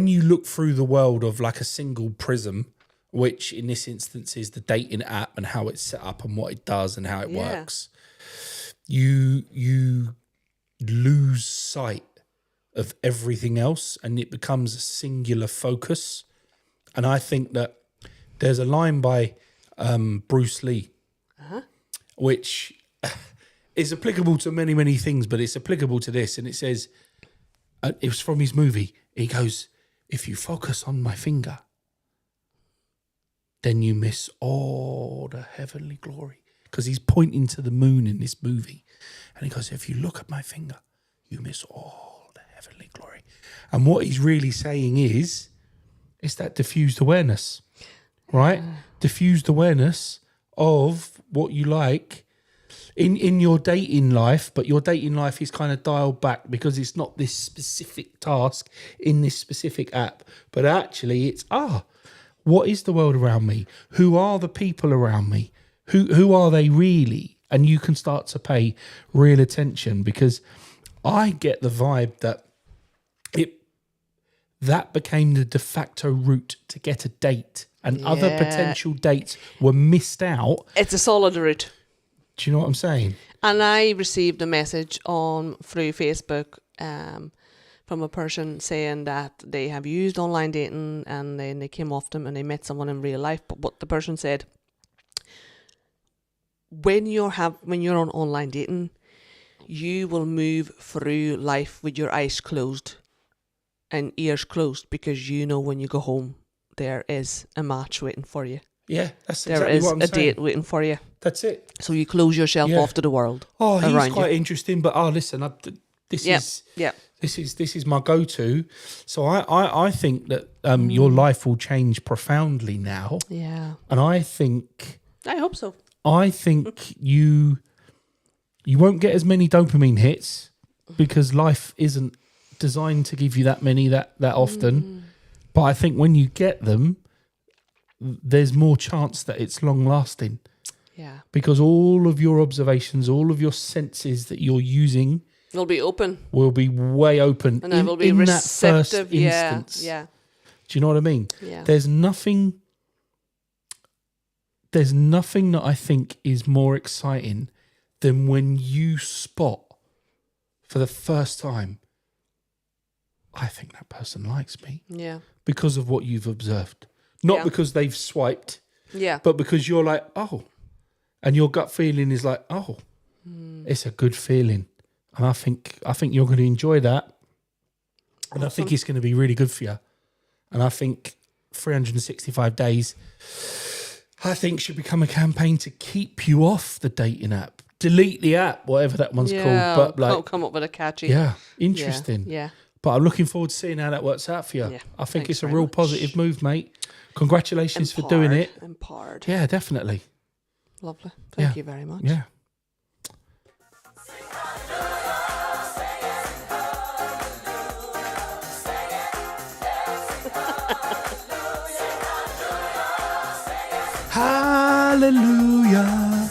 S1: you look through the world of like a single prism, which in this instance is the dating app and how it's set up and what it does and how it
S2: Yeah.
S1: works, you lose sight of everything else and it becomes a singular focus. And I think that there's a line by Bruce Lee, which is applicable to many, many things, but it's applicable to this. And it says, it was from his movie. He goes, if you focus on my finger, then you miss all the heavenly glory. Because he's pointing to the moon in this movie. And he goes, if you look at my finger, you miss all the heavenly glory. And what he's really saying is, it's that diffused awareness, right? Diffused awareness of what you like in your dating life, but your dating life is kind of dialed back because it's not this specific task in this specific app, but actually it's, what is the world around me? Who are the people around me? Who are they really? And you can start to pay real attention, because I get the vibe that that became the de facto route to get a date, and other potential dates were missed out.
S2: It's a solid route.
S1: Do you know what I'm saying?
S2: And I received a message through Facebook from a person saying that they have used online dating, and then they came off them and they met someone in real life. But what the person said, when you're on online dating, you will move through life with your eyes closed and ears closed, because you know when you go home there is a match waiting for you.
S1: Yeah, that's
S2: There
S1: exactly
S2: is
S1: what I'm
S2: a
S1: saying.
S2: date waiting for you.
S1: That's it.
S2: So you close yourself
S1: Yeah.
S2: off to the world.
S1: Oh, he's
S2: around
S1: quite
S2: you.
S1: interesting, but listen, this
S2: Yeah,
S1: is
S2: yeah.
S1: this is my go-to. So I think that your life will change profoundly now,
S2: Yeah.
S1: and I think
S2: hope so.
S1: you won't get as many dopamine hits because life isn't designed to give you that many that often. But I think when you get them, there's more chance that it's long lasting,
S2: Yeah.
S1: because all of your observations, all of your senses that you're using
S2: It'll be open.
S1: will be way open
S2: And I will be
S1: in that
S2: receptive.
S1: first instance.
S2: Yeah.
S1: Do you know what I mean?
S2: Yeah.
S1: There's nothing that I think is more exciting than when you spot for the first time, I think that person likes me,
S2: Yeah.
S1: because of what you've observed. Not
S2: Yeah.
S1: because they've swiped,
S2: Yeah.
S1: but because you're like, oh, and your gut feeling is like, oh, it's a good feeling. And I think you're going to enjoy that. And I think it's going to be really good for you. And I think 365 days, I think, should become a campaign to keep you off the dating app. Delete the app, whatever that one's called. But
S2: I'll
S1: like,
S2: come up with a catchy.
S1: yeah, interesting.
S2: Yeah.
S1: But I'm looking forward to seeing how that works out for you.
S2: Yeah,
S1: I think
S2: thanks
S1: it's a
S2: very
S1: real
S2: much.
S1: positive move, mate. Congratulations for doing it.
S2: Empowered.
S1: Yeah, definitely.
S2: Lovely. Thank
S1: Yeah.
S2: you very much.
S1: Yeah. Hallelujah.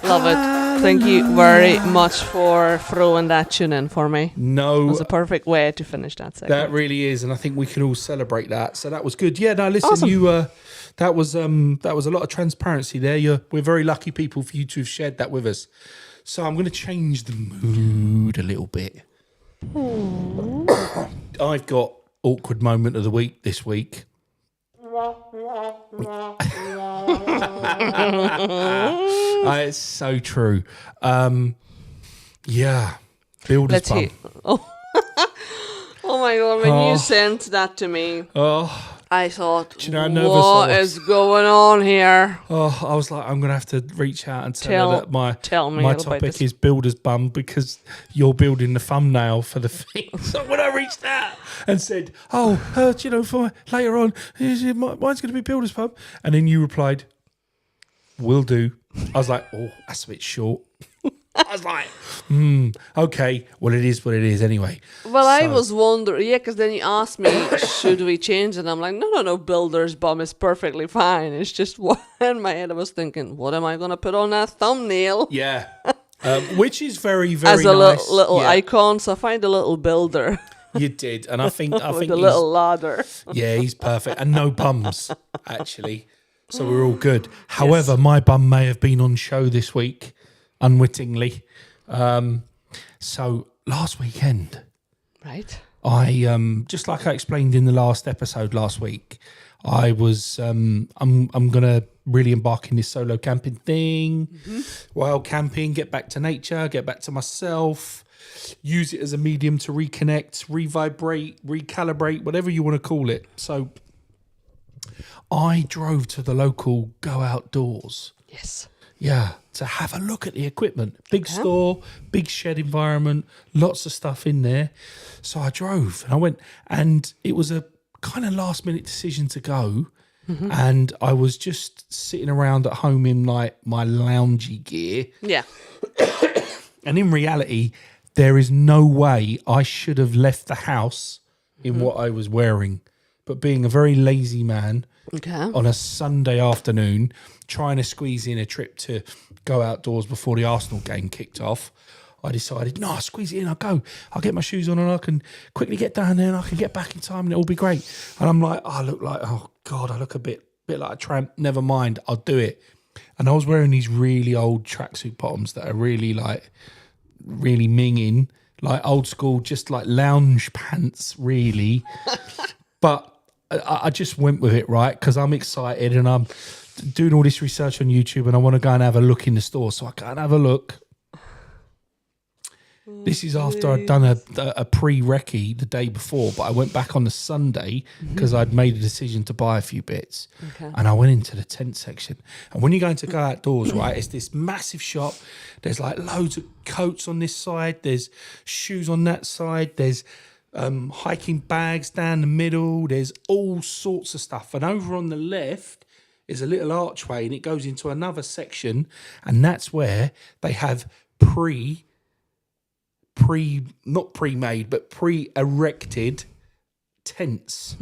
S2: Love it. Thank you very much for throwing that tune in for me.
S1: No,
S2: It was a perfect way to finish that segment.
S1: that really is, and I think we can all celebrate that. So that was good. Yeah, no, listen,
S2: Awesome.
S1: that was a lot of transparency there. We're very lucky people for you to have shared that with us. So I'm going to change the mood a little bit. I've got awkward moment of the week this week. It's so true. Yeah, builder's
S2: Let's
S1: bum.
S2: hear. Oh my god! When you sent that to me, I thought,
S1: Do you know how nervous
S2: what
S1: I was?
S2: is going on here?
S1: Oh, I was like, I'm going to have to reach out and tell her that
S2: tell me
S1: my
S2: all about
S1: topic
S2: this.
S1: is builder's bum because you're building the thumbnail for the thing. So when I reached out and said, for later on, mine's going to be builder's bum. And then you replied, will do. I was like, oh, that's a bit short. I was like, okay, well, it is what it is anyway.
S2: Well, I was wondering, because then you asked me, should we change it? And I'm like, no, builder's bum is perfectly fine. It's just what in my head I was thinking, what am I going to put on that thumbnail?
S1: Yeah. Which is very, very
S2: As a
S1: nice.
S2: little
S1: Yeah,
S2: icon, so I find a little builder
S1: you did. And I think
S2: with a
S1: he's,
S2: little ladder.
S1: yeah, he's perfect. And no bums, actually. So we're all good. However, my bum may have been on show this week, unwittingly. So last weekend,
S2: Right.
S1: I just like I explained in the last episode last week, I was I'm gonna really embark in this solo camping thing. Wild camping, get back to nature, get back to myself, use it as a medium to reconnect, revibrate, recalibrate, whatever you want to call it. So I drove to the local Go Outdoors.
S2: Yes.
S1: Yeah, to have a look at the equipment. Big store, big shed environment, lots of stuff in there. So I drove and I went, and it was a kind of last minute decision to go. And I was just sitting around at home in like my loungy gear.
S2: Yeah.
S1: And in reality, there is no way I should have left the house in what I was wearing. But being a very lazy man,
S2: Okay.
S1: on a Sunday afternoon, trying to squeeze in a trip to Go Outdoors before the Arsenal game kicked off, I decided, no, I'll squeeze it in, I'll get my shoes on and I can quickly get down there and I can get back in time and it'll be great. And I'm like, I look a bit like a tramp. Never mind, I'll do it. And I was wearing these really old tracksuit bottoms that are really minging, like old school, just like lounge pants, really. But I just went with it, right? Because I'm excited and I'm doing all this research on YouTube and I want to go and have a look in the store. So I go and have a look. This is after I'd done a pre-recce the day before, but I went back on the Sunday because I'd made a decision to buy a few bits.
S2: Okay.
S1: And I went into the tent section. And when you're going to Go Outdoors, right, it's this massive shop. There's like loads of coats on this side. There's shoes on that side. There's hiking bags down the middle. There's all sorts of stuff. And over on the left is a little archway and it goes into another section. And that's where they have not pre-made, but pre-erected tents.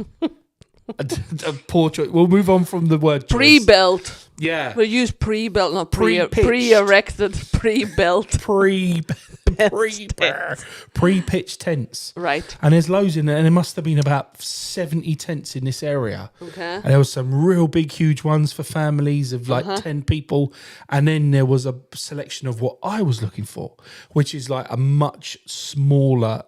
S1: a poor choice. We'll move on from the word choice.
S2: Pre-built.
S1: Yeah.
S2: We use pre-built, not
S1: Pre-pitched.
S2: pre-erected, pre-built.
S1: Pre-pitched tents.
S2: Right.
S1: And there's loads in there, and there must have been about 70 tents in this area.
S2: Okay.
S1: And there was some real big, huge ones for families of like 10 people. And then there was a selection of what I was looking for, which is like a much smaller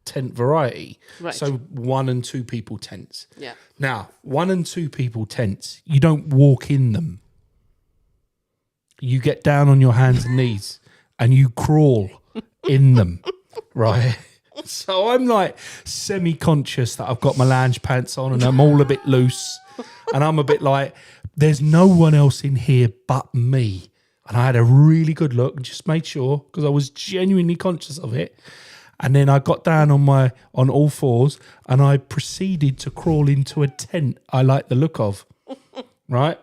S1: tent variety.
S2: Right.
S1: So 1 and 2 people tents.
S2: Yeah.
S1: Now, 1 and 2 people tents, you don't walk in them. You get down on your hands and knees and you crawl in them, right? So I'm like semi-conscious that I've got my lounge pants on and I'm all a bit loose. And I'm a bit like, there's no one else in here but me. And I had a really good look and just made sure, because I was genuinely conscious of it. And then I got down on all fours and I proceeded to crawl into a tent I like the look of, right?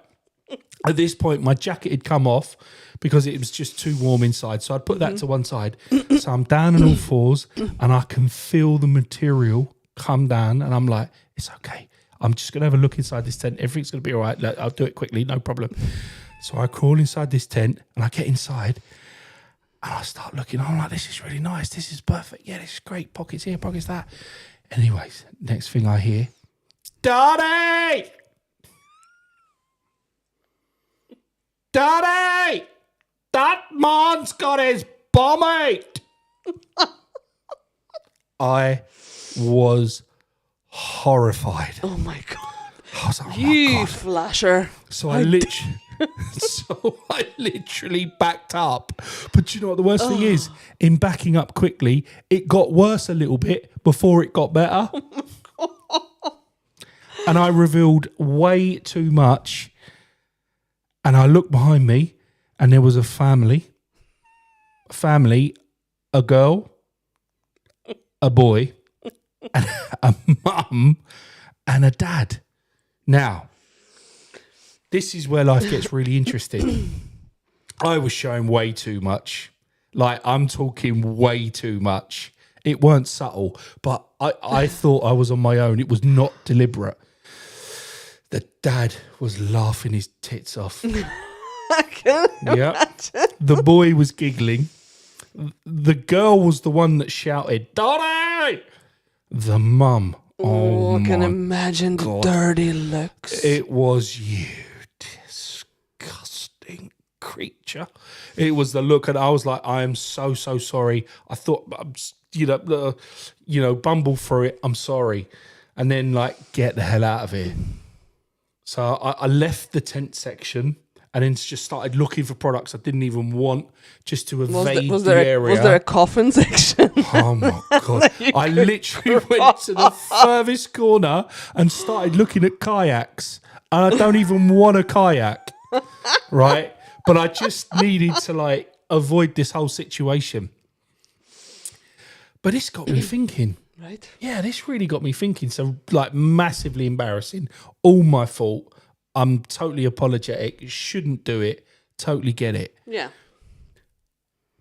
S1: At this point, my jacket had come off because it was just too warm inside. So I'd put that to one side. So I'm down on all fours and I can feel the material come down. And I'm like, it's okay. I'm just going to have a look inside this tent. Everything's going to be all right. I'll do it quickly. No problem. So I crawl inside this tent and I get inside and I start looking. I'm like, this is really nice. This is perfect. Yeah, this is great. Pockets here, pockets that. Anyways, next thing I hear, Daddy! Daddy! That man's got his bum ate. I was horrified.
S2: Oh my God.
S1: I was like, oh my
S2: You
S1: God.
S2: flasher.
S1: So I literally backed up. But you know what the worst thing is? In backing up quickly, it got worse a little bit before it got better. And I revealed way too much. And I looked behind me and there was a family, a girl, a boy, and a mum and a dad. Now, this is where life gets really interesting. I was showing way too much. Like, I'm talking way too much. It weren't subtle, but I thought I was on my own. It was not deliberate. The dad was laughing his tits off.
S2: I can imagine.
S1: The boy was giggling. The girl was the one that shouted, Daddy! The mum.
S2: Oh, I can
S1: my
S2: imagine
S1: God.
S2: the dirty looks.
S1: It was, you disgusting creature. It was the look, and I was like, I am so sorry. I thought, bumble through it. I'm sorry. And then, like, get the hell out of here. So I left the tent section and then just started looking for products I didn't even want, just to evade the area.
S2: Was there a coffin section?
S1: Oh my God. I literally went to the furthest corner and started looking at kayaks. And I don't even want a kayak, right? But I just needed to, like, avoid this whole situation. But this got me thinking.
S2: Right.
S1: Yeah, this really got me thinking. So, like, massively embarrassing. All my fault. I'm totally apologetic. Shouldn't do it. Totally get it.
S2: Yeah.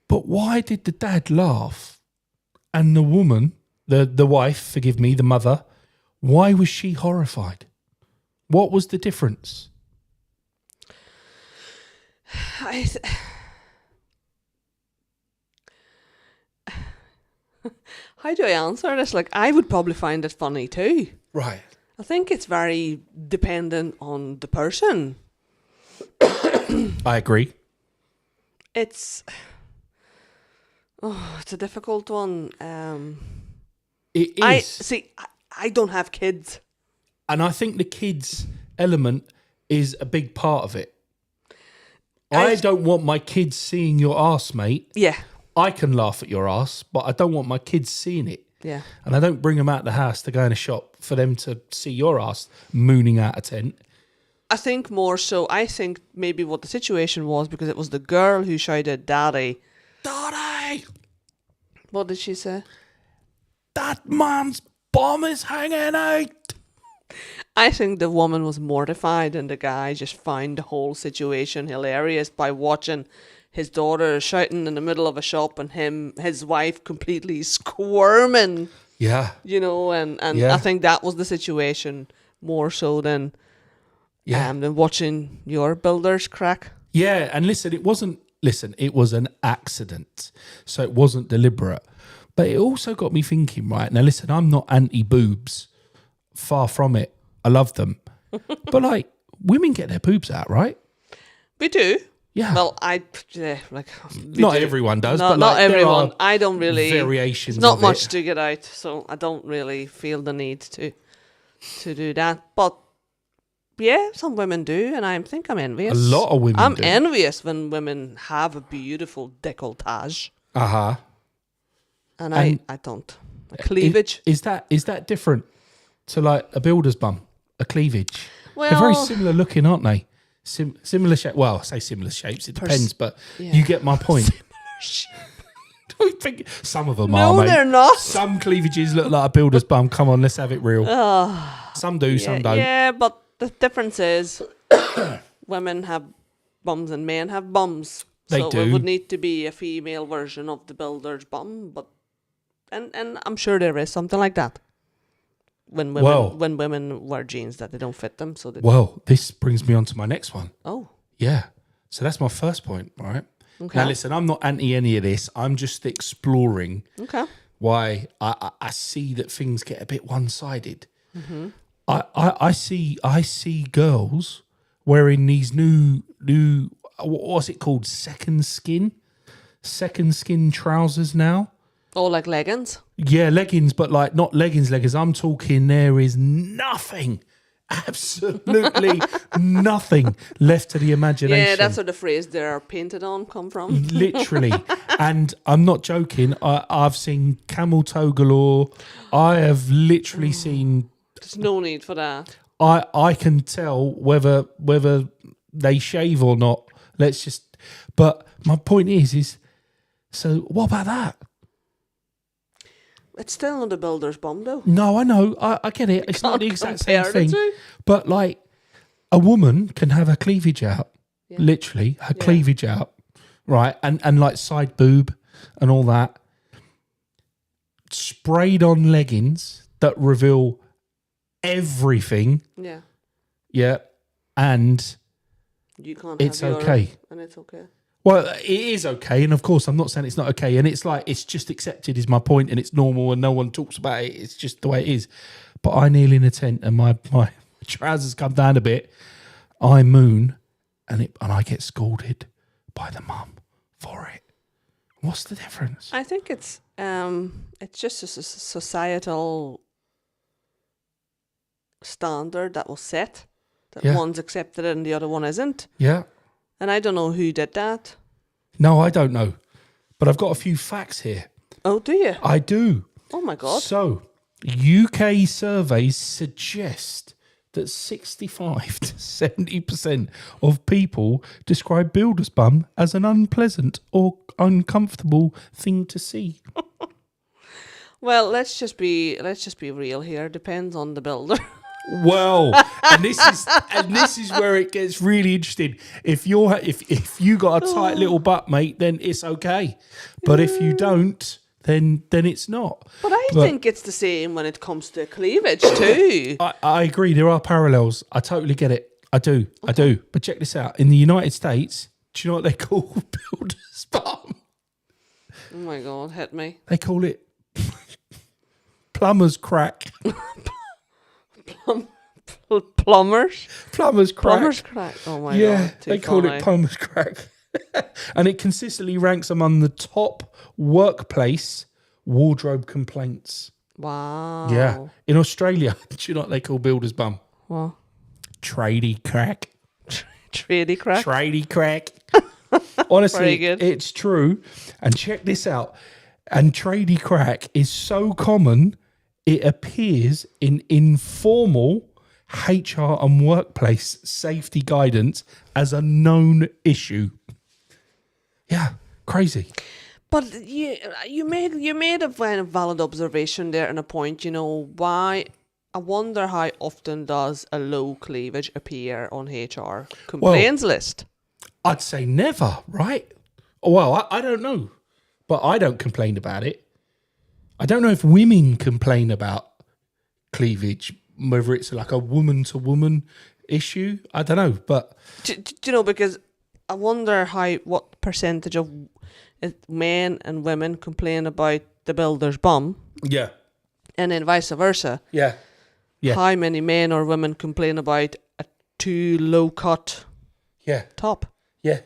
S1: But why did the dad laugh? And the woman, the wife, forgive me, the mother, why was she horrified? What was the difference?
S2: How do I answer this? Like, I would probably find it funny too.
S1: Right.
S2: I think it's very dependent on the person.
S1: I agree.
S2: It's a difficult one.
S1: It is.
S2: I don't have kids.
S1: And I think the kids element is a big part of it. I don't want my kids seeing your arse, mate.
S2: Yeah.
S1: I can laugh at your ass, but I don't want my kids seeing it.
S2: Yeah.
S1: And I don't bring them out the house to go in a shop for them to see your ass mooning out a tent.
S2: I think more so, I think maybe what the situation was, because it was the girl who shouted, Daddy.
S1: Daddy!
S2: What did she say?
S1: That man's bum is hanging out.
S2: I think the woman was mortified and the guy just found the whole situation hilarious by watching his daughter shouting in the middle of a shop and his wife completely squirming.
S1: Yeah.
S2: You know, and
S1: Yeah.
S2: I think that was the situation more so than watching your builders crack.
S1: Yeah, and it was an accident. So it wasn't deliberate. But it also got me thinking, right? Now listen, I'm not anti-boobs. Far from it. I love them. But like, women get their boobs out, right?
S2: We do.
S1: Yeah.
S2: Well,
S1: Not everyone does, but
S2: not
S1: like, there
S2: everyone.
S1: are
S2: I don't really
S1: variations.
S2: It's not
S1: of
S2: much
S1: it.
S2: to get out, so I don't really feel the need to do that. But yeah, some women do, and I think I'm envious.
S1: A lot of women.
S2: I'm
S1: do.
S2: envious when women have a beautiful décolletage, and I don't. A cleavage.
S1: Is that different to like a builder's bum? A cleavage.
S2: Well,
S1: They're very similar looking, aren't they? Similar shape. Well, I say similar shapes. It depends, but you get my point. Don't think some of them are,
S2: no,
S1: mate.
S2: they're not.
S1: Some cleavages look like a builder's bum. Come on, let's have it real. Some do, some don't.
S2: Yeah, but the difference is women have bums and men have bums.
S1: They
S2: so
S1: do.
S2: it would need to be a female version of the builder's bum, but and I'm sure there is something like that. When women wear jeans that they don't fit them, so they
S1: Well, this brings me on to my next one.
S2: Oh.
S1: Yeah. So that's my first point, right?
S2: Okay.
S1: Now, listen, I'm not anti any of this. I'm just exploring why I see that things get a bit one-sided. I see girls wearing these new what's it called, second skin trousers now.
S2: Oh, like leggings?
S1: Yeah, leggings, but like not leggings. I'm talking there is nothing, absolutely nothing left to the imagination.
S2: Yeah, that's where the phrase "they're painted on" come from.
S1: Literally. And I'm not joking. I've seen camel toe galore. I have literally seen.
S2: There's no need for that.
S1: I can tell whether they shave or not. But my point is so what about that?
S2: It's still not a builder's bum, though.
S1: No, I know. I get it. It's not the exact same
S2: compare the
S1: thing.
S2: two.
S1: But like a woman can have her cleavage out, literally her cleavage out, right? And like side boob and all that. Sprayed on leggings that reveal everything.
S2: Yeah.
S1: Yeah. And
S2: You can't
S1: it's
S2: have your,
S1: okay.
S2: And it's okay.
S1: Well, it is okay, and of course, I'm not saying it's not okay. And it's like it's just accepted is my point, and it's normal, and no one talks about it. It's just the way it is. But I kneel in a tent, and my trousers come down a bit. I moon, and I get scolded by the mum for it. What's the difference?
S2: I think it's just a societal standard that was set. That one's accepted it and the other one isn't.
S1: Yeah.
S2: And I don't know who did that.
S1: No, I don't know. But I've got a few facts here.
S2: Oh, do you?
S1: I do.
S2: Oh, my God.
S1: So, UK surveys suggest that 65 to 70% of people describe builder's bum as an unpleasant or uncomfortable thing to see.
S2: Well, let's just be real here. Depends on the builder.
S1: Well, and this is where it gets really interesting. If you got a tight little butt, mate, then it's okay. But if you don't, then it's not.
S2: But I think it's the same when it comes to cleavage too.
S1: I agree. There are parallels. I totally get it. I do. But check this out. In the United States, do you know what they call builder's bum?
S2: Oh my God, hit me.
S1: They call it plumber's crack.
S2: Plumbers?
S1: Plumber's crack.
S2: Plumbers crack. Oh my
S1: Yeah,
S2: God.
S1: they call it plumber's crack. And it consistently ranks among the top workplace wardrobe complaints.
S2: Wow.
S1: Yeah. In Australia, do you know what they call builder's bum?
S2: What?
S1: Tradie crack.
S2: Tradie crack?
S1: Tradie crack. Honestly,
S2: Very good.
S1: it's true. And check this out. And tradie crack is so common, it appears in informal HR and workplace safety guidance as a known issue. Yeah, crazy.
S2: But you made a kind of valid observation there and a point. You know why? I wonder how often does a low cleavage appear on HR complaints list?
S1: I'd say never, right? Well, I don't know, but I don't complain about it. I don't know if women complain about cleavage, whether it's like a woman-to-woman issue. I don't know, but...
S2: Do you know, because I wonder what percentage of men and women complain about the builder's bum,
S1: Yeah.
S2: and then vice versa.
S1: Yeah. Yeah.
S2: How many men or women complain about a too low-cut
S1: Yeah.
S2: top?
S1: Yeah.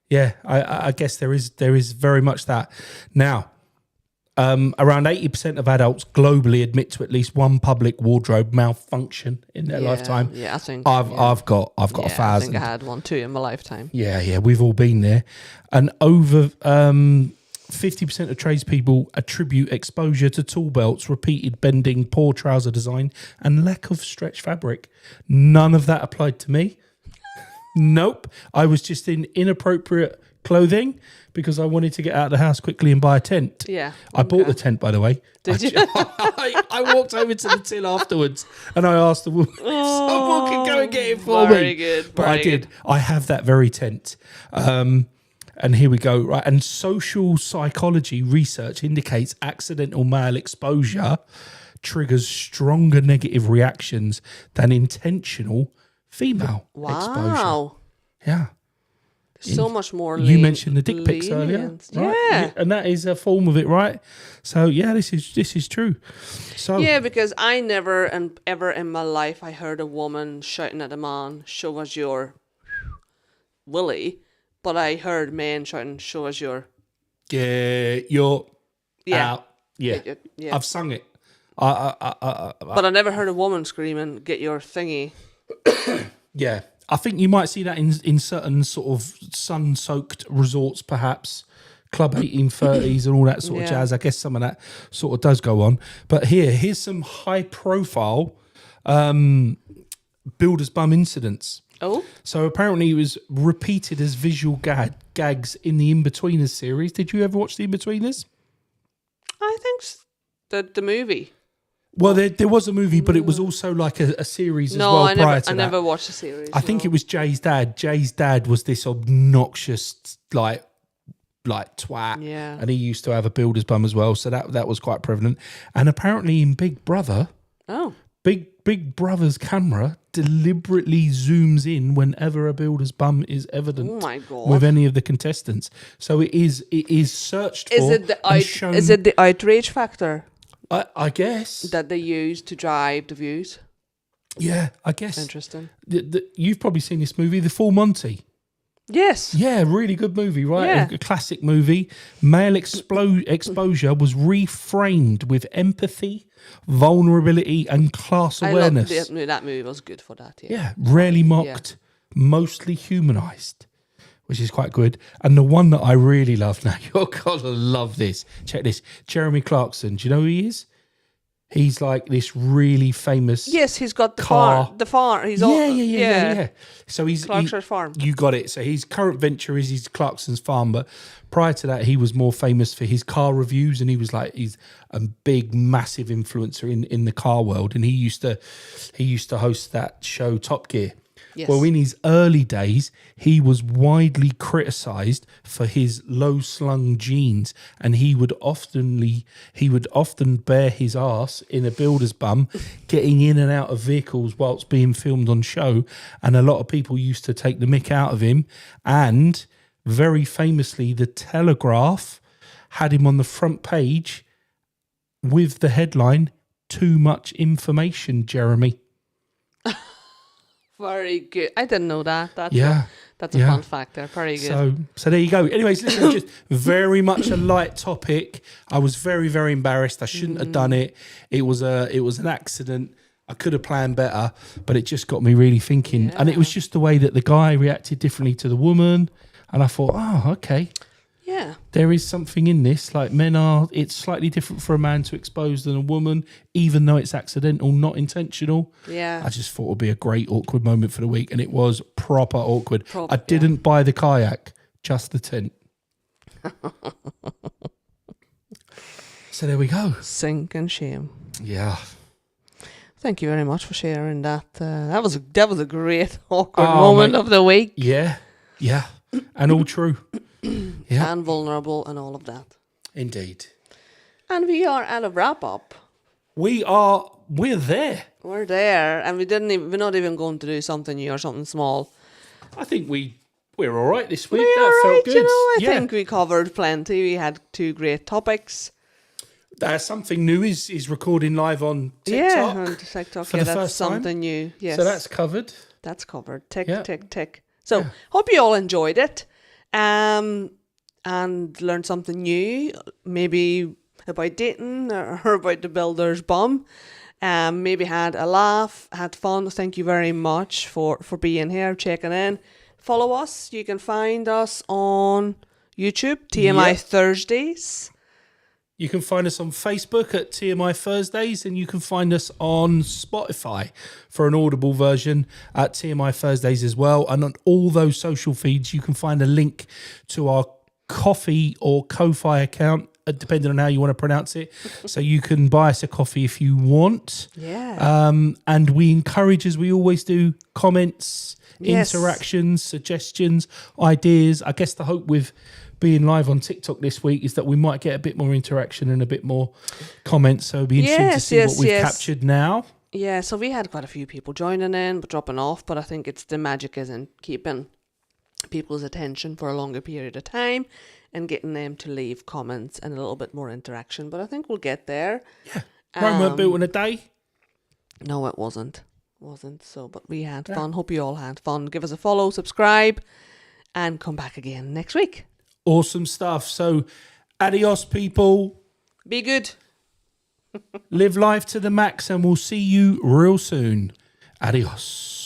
S1: Yeah. I guess there is very much that. Now... around 80% of adults globally admit to at least one public wardrobe malfunction in their lifetime.
S2: Yeah, I think
S1: I've got 1,000.
S2: I think I had one too in my lifetime.
S1: Yeah, we've all been there. And over 50% of tradespeople attribute exposure to tool belts, repeated bending, poor trouser design, and lack of stretch fabric. None of that applied to me. Nope. I was just in inappropriate clothing because I wanted to get out of the house quickly and buy a tent.
S2: Yeah.
S1: I bought the tent, by the way.
S2: Did you?
S1: I walked over to the till afterwards and I asked the woman, someone can go and get it for me.
S2: Very good.
S1: But I did. I have that very tent. And here we go. Right. And social psychology research indicates accidental male exposure triggers stronger negative reactions than intentional female exposure.
S2: Wow.
S1: Yeah.
S2: So much more.
S1: You mentioned the dick pics earlier,
S2: lenient.
S1: right?
S2: Yeah.
S1: And that is a form of it, right? So yeah, this is true. So
S2: Yeah, because I never and ever in my life I heard a woman shouting at a man, "Show us your willy," but I heard men shouting, "Show us your."
S1: yeah, you're
S2: Yeah.
S1: out. Yeah.
S2: Yeah.
S1: I've sung it.
S2: But I never heard a woman screaming, "Get your thingy."
S1: Yeah, I think you might see that in certain sort of sun-soaked resorts, perhaps Club 1830s and all that sort of
S2: Yeah.
S1: jazz. I guess some of that sort of does go on. But here's some high-profile builder's bum incidents.
S2: Oh,
S1: So apparently it was repeated as visual gags in the In-Betweeners series. Did you ever watch the In-Betweeners?
S2: I think the movie.
S1: Well, there was a movie, but it was also like a series as
S2: No,
S1: well
S2: I
S1: prior
S2: never.
S1: to
S2: I
S1: that.
S2: never watched the series.
S1: I think it was Jay's dad. Jay's dad was this obnoxious, like twat.
S2: Yeah.
S1: And he used to have a builder's bum as well. So that was quite prevalent. And apparently in Big Brother,
S2: Oh,
S1: Big Brother's camera deliberately zooms in whenever a builder's bum is evident.
S2: oh my god!
S1: With any of the contestants. So it is searched
S2: Is
S1: for
S2: it the
S1: and shown.
S2: is it the outrage factor
S1: I guess.
S2: that they use to drive the views?
S1: Yeah, I guess.
S2: Interesting.
S1: You've probably seen this movie, The Full Monty.
S2: Yes.
S1: Yeah, really good movie, right?
S2: Yeah.
S1: A classic movie. Male exposure was reframed with empathy, vulnerability, and class awareness.
S2: I love that movie was good for that. Yeah.
S1: Yeah, rarely mocked, mostly humanised, which is quite good. And the one that I really love now, you're gonna love this. Check this. Jeremy Clarkson. Do you know who he is? He's like this really famous.
S2: Yes, he's got the
S1: car.
S2: farm. The farm. He's
S1: Yeah. So he's
S2: Clarkson's farm.
S1: You got it. So his current venture is his Clarkson's farm, but prior to that, he was more famous for his car reviews, and he's a big, massive influencer in the car world. And he used to host that show Top Gear.
S2: Yes.
S1: Well, in his early days, he was widely criticised for his low-slung jeans, and he would often bare his ass in a builder's bum, getting in and out of vehicles whilst being filmed on show, and a lot of people used to take the mick out of him. And very famously, the Telegraph had him on the front page with the headline, "Too much information, Jeremy."
S2: Very good. I didn't know that. That's a
S1: Yeah.
S2: fun fact there. Very good.
S1: So there you go. Anyways, listen, just very much a light topic. I was very, very embarrassed. I shouldn't have done it. It was an accident. I could have planned better, but it just got me really thinking. And it was just the way that the guy reacted differently to the woman. And I thought, oh, okay.
S2: Yeah.
S1: There is something in this. Like it's slightly different for a man to expose than a woman, even though it's accidental, not intentional.
S2: Yeah.
S1: I just thought it would be a great awkward moment for the week, and it was proper awkward.
S2: Proper,
S1: I didn't buy the kayak, just the tent. So there we go.
S2: Sink and shame.
S1: Yeah.
S2: Thank you very much for sharing that. That was a great awkward moment of the week.
S1: Yeah. Yeah. And all true. Yeah.
S2: And vulnerable and all of that.
S1: Indeed.
S2: And we are at a wrap up.
S1: We're there.
S2: We're there, and we're not even going to do something new or something small.
S1: I think we're all right this week.
S2: We're
S1: That
S2: all right,
S1: felt good.
S2: I think we covered plenty. We had 2 great topics.
S1: Something new is recording live on TikTok.
S2: Yeah, on TikTok.
S1: for the
S2: that's
S1: first time.
S2: something new. Yes.
S1: So that's covered.
S2: That's covered. Tick,
S1: Yeah.
S2: tick, tick. So hope you all enjoyed it. And learned something new, maybe about dating or about the builder's bum. Maybe had a laugh, had fun. Thank you very much for being here, checking in. Follow us. You can find us on YouTube, TMI
S1: Yep.
S2: Thursdays.
S1: You can find us on Facebook at TMI Thursdays, and you can find us on Spotify for an audible version at TMI Thursdays as well. And on all those social feeds, you can find a link to our Coffee or Ko-Fi account, depending on how you want to pronounce it. So you can buy us a coffee if you want.
S2: Yeah.
S1: And we encourage, as we always do, comments,
S2: Yes.
S1: interactions, suggestions, ideas. I guess the hope with being live on TikTok this week is that we might get a bit more interaction and a bit more comments. So it'll be interesting to see what we've captured now.
S2: Yeah, so we had quite a few people joining in but dropping off, but I think it's the magic is in keeping people's attention for a longer period of time and getting them to leave comments and a little bit more interaction. But I think we'll get there.
S1: Yeah. Rome weren't built in a day.
S2: No, it wasn't. So, but we had fun. Hope you all had fun. Give us a follow, subscribe, and come back again next week.
S1: Awesome stuff. So, adios, people.
S2: Be good.
S1: Live life to the max, and we'll see you real soon. Adios.